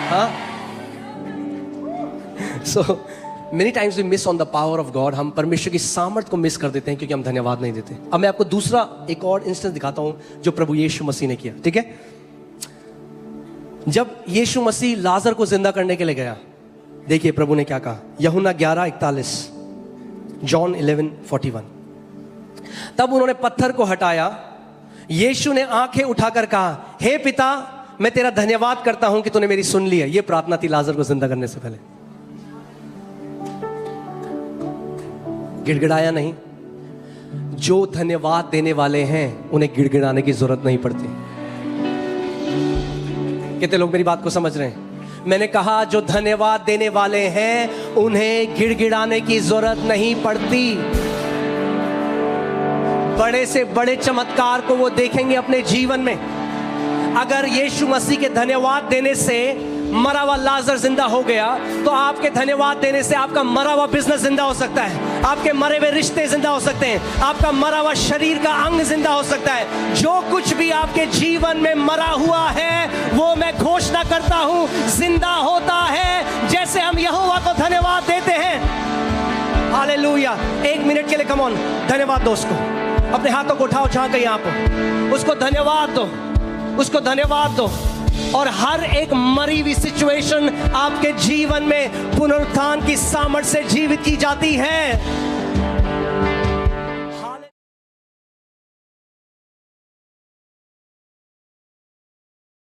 हाँ। So many times we miss on the power of God. हम परमेश्वर की सामर्थ को मिस कर देते हैं क्योंकि हम धन्यवाद नहीं देते। अब मैं आपको दूसरा एक और इंस्टेंस दिखाता हूं जो प्रभु यीशु मसीह ने किया। ठीक है, जब यीशु मसीह लाजर को जिंदा करने के लिए गया, देखिए प्रभु ने क्या कहा। यूहन्ना 11:41, जॉन 11:41। तब उन्होंने पत्थर को हटाया। यीशु ने आंखें उठाकर कहा, हे पिता, मैं तेरा धन्यवाद करता हूं कि तूने मेरी सुन ली है। यह प्रार्थना थी लाजर को जिंदा करने से पहले। गिड़गिड़ाया नहीं। जो धन्यवाद देने वाले हैं उन्हें गिड़गिड़ाने की जरूरत नहीं पड़ती। कितने लोग मेरी बात को समझ रहे हैं? मैंने कहा जो धन्यवाद देने वाले हैं उन्हें गिड़गिड़ाने की जरूरत नहीं पड़ती। बड़े से बड़े चमत्कार को वो देखेंगे अपने जीवन में। अगर यीशु मसीह के धन्यवाद देने से मरा हुआ लाजर जिंदा हो गया, तो आपके धन्यवाद देने से आपका मरा हुआ बिजनेस जिंदा हो सकता है, आपके मरे हुए रिश्ते जिंदा हो सकते हैं, आपका मरा हुआ शरीर का अंग जिंदा हो सकता है। जो कुछ भी आपके जीवन में मरा हुआ है, वो मैं घोषणा करता हूं जिंदा होता है, जैसे हम यहोवा को धन्यवाद देते हैं। हालेलुया। 1 मिनट के लिए कम ऑन धन्यवाद दो उसको। अपने हाथों को उठाओ जहां कहीं आप हो, उसको धन्यवाद दो, उसको धन्यवाद दो। और हर एक मरी हुई सिचुएशन आपके जीवन में पुनरुत्थान की सामर्थ से जीवित की जाती है।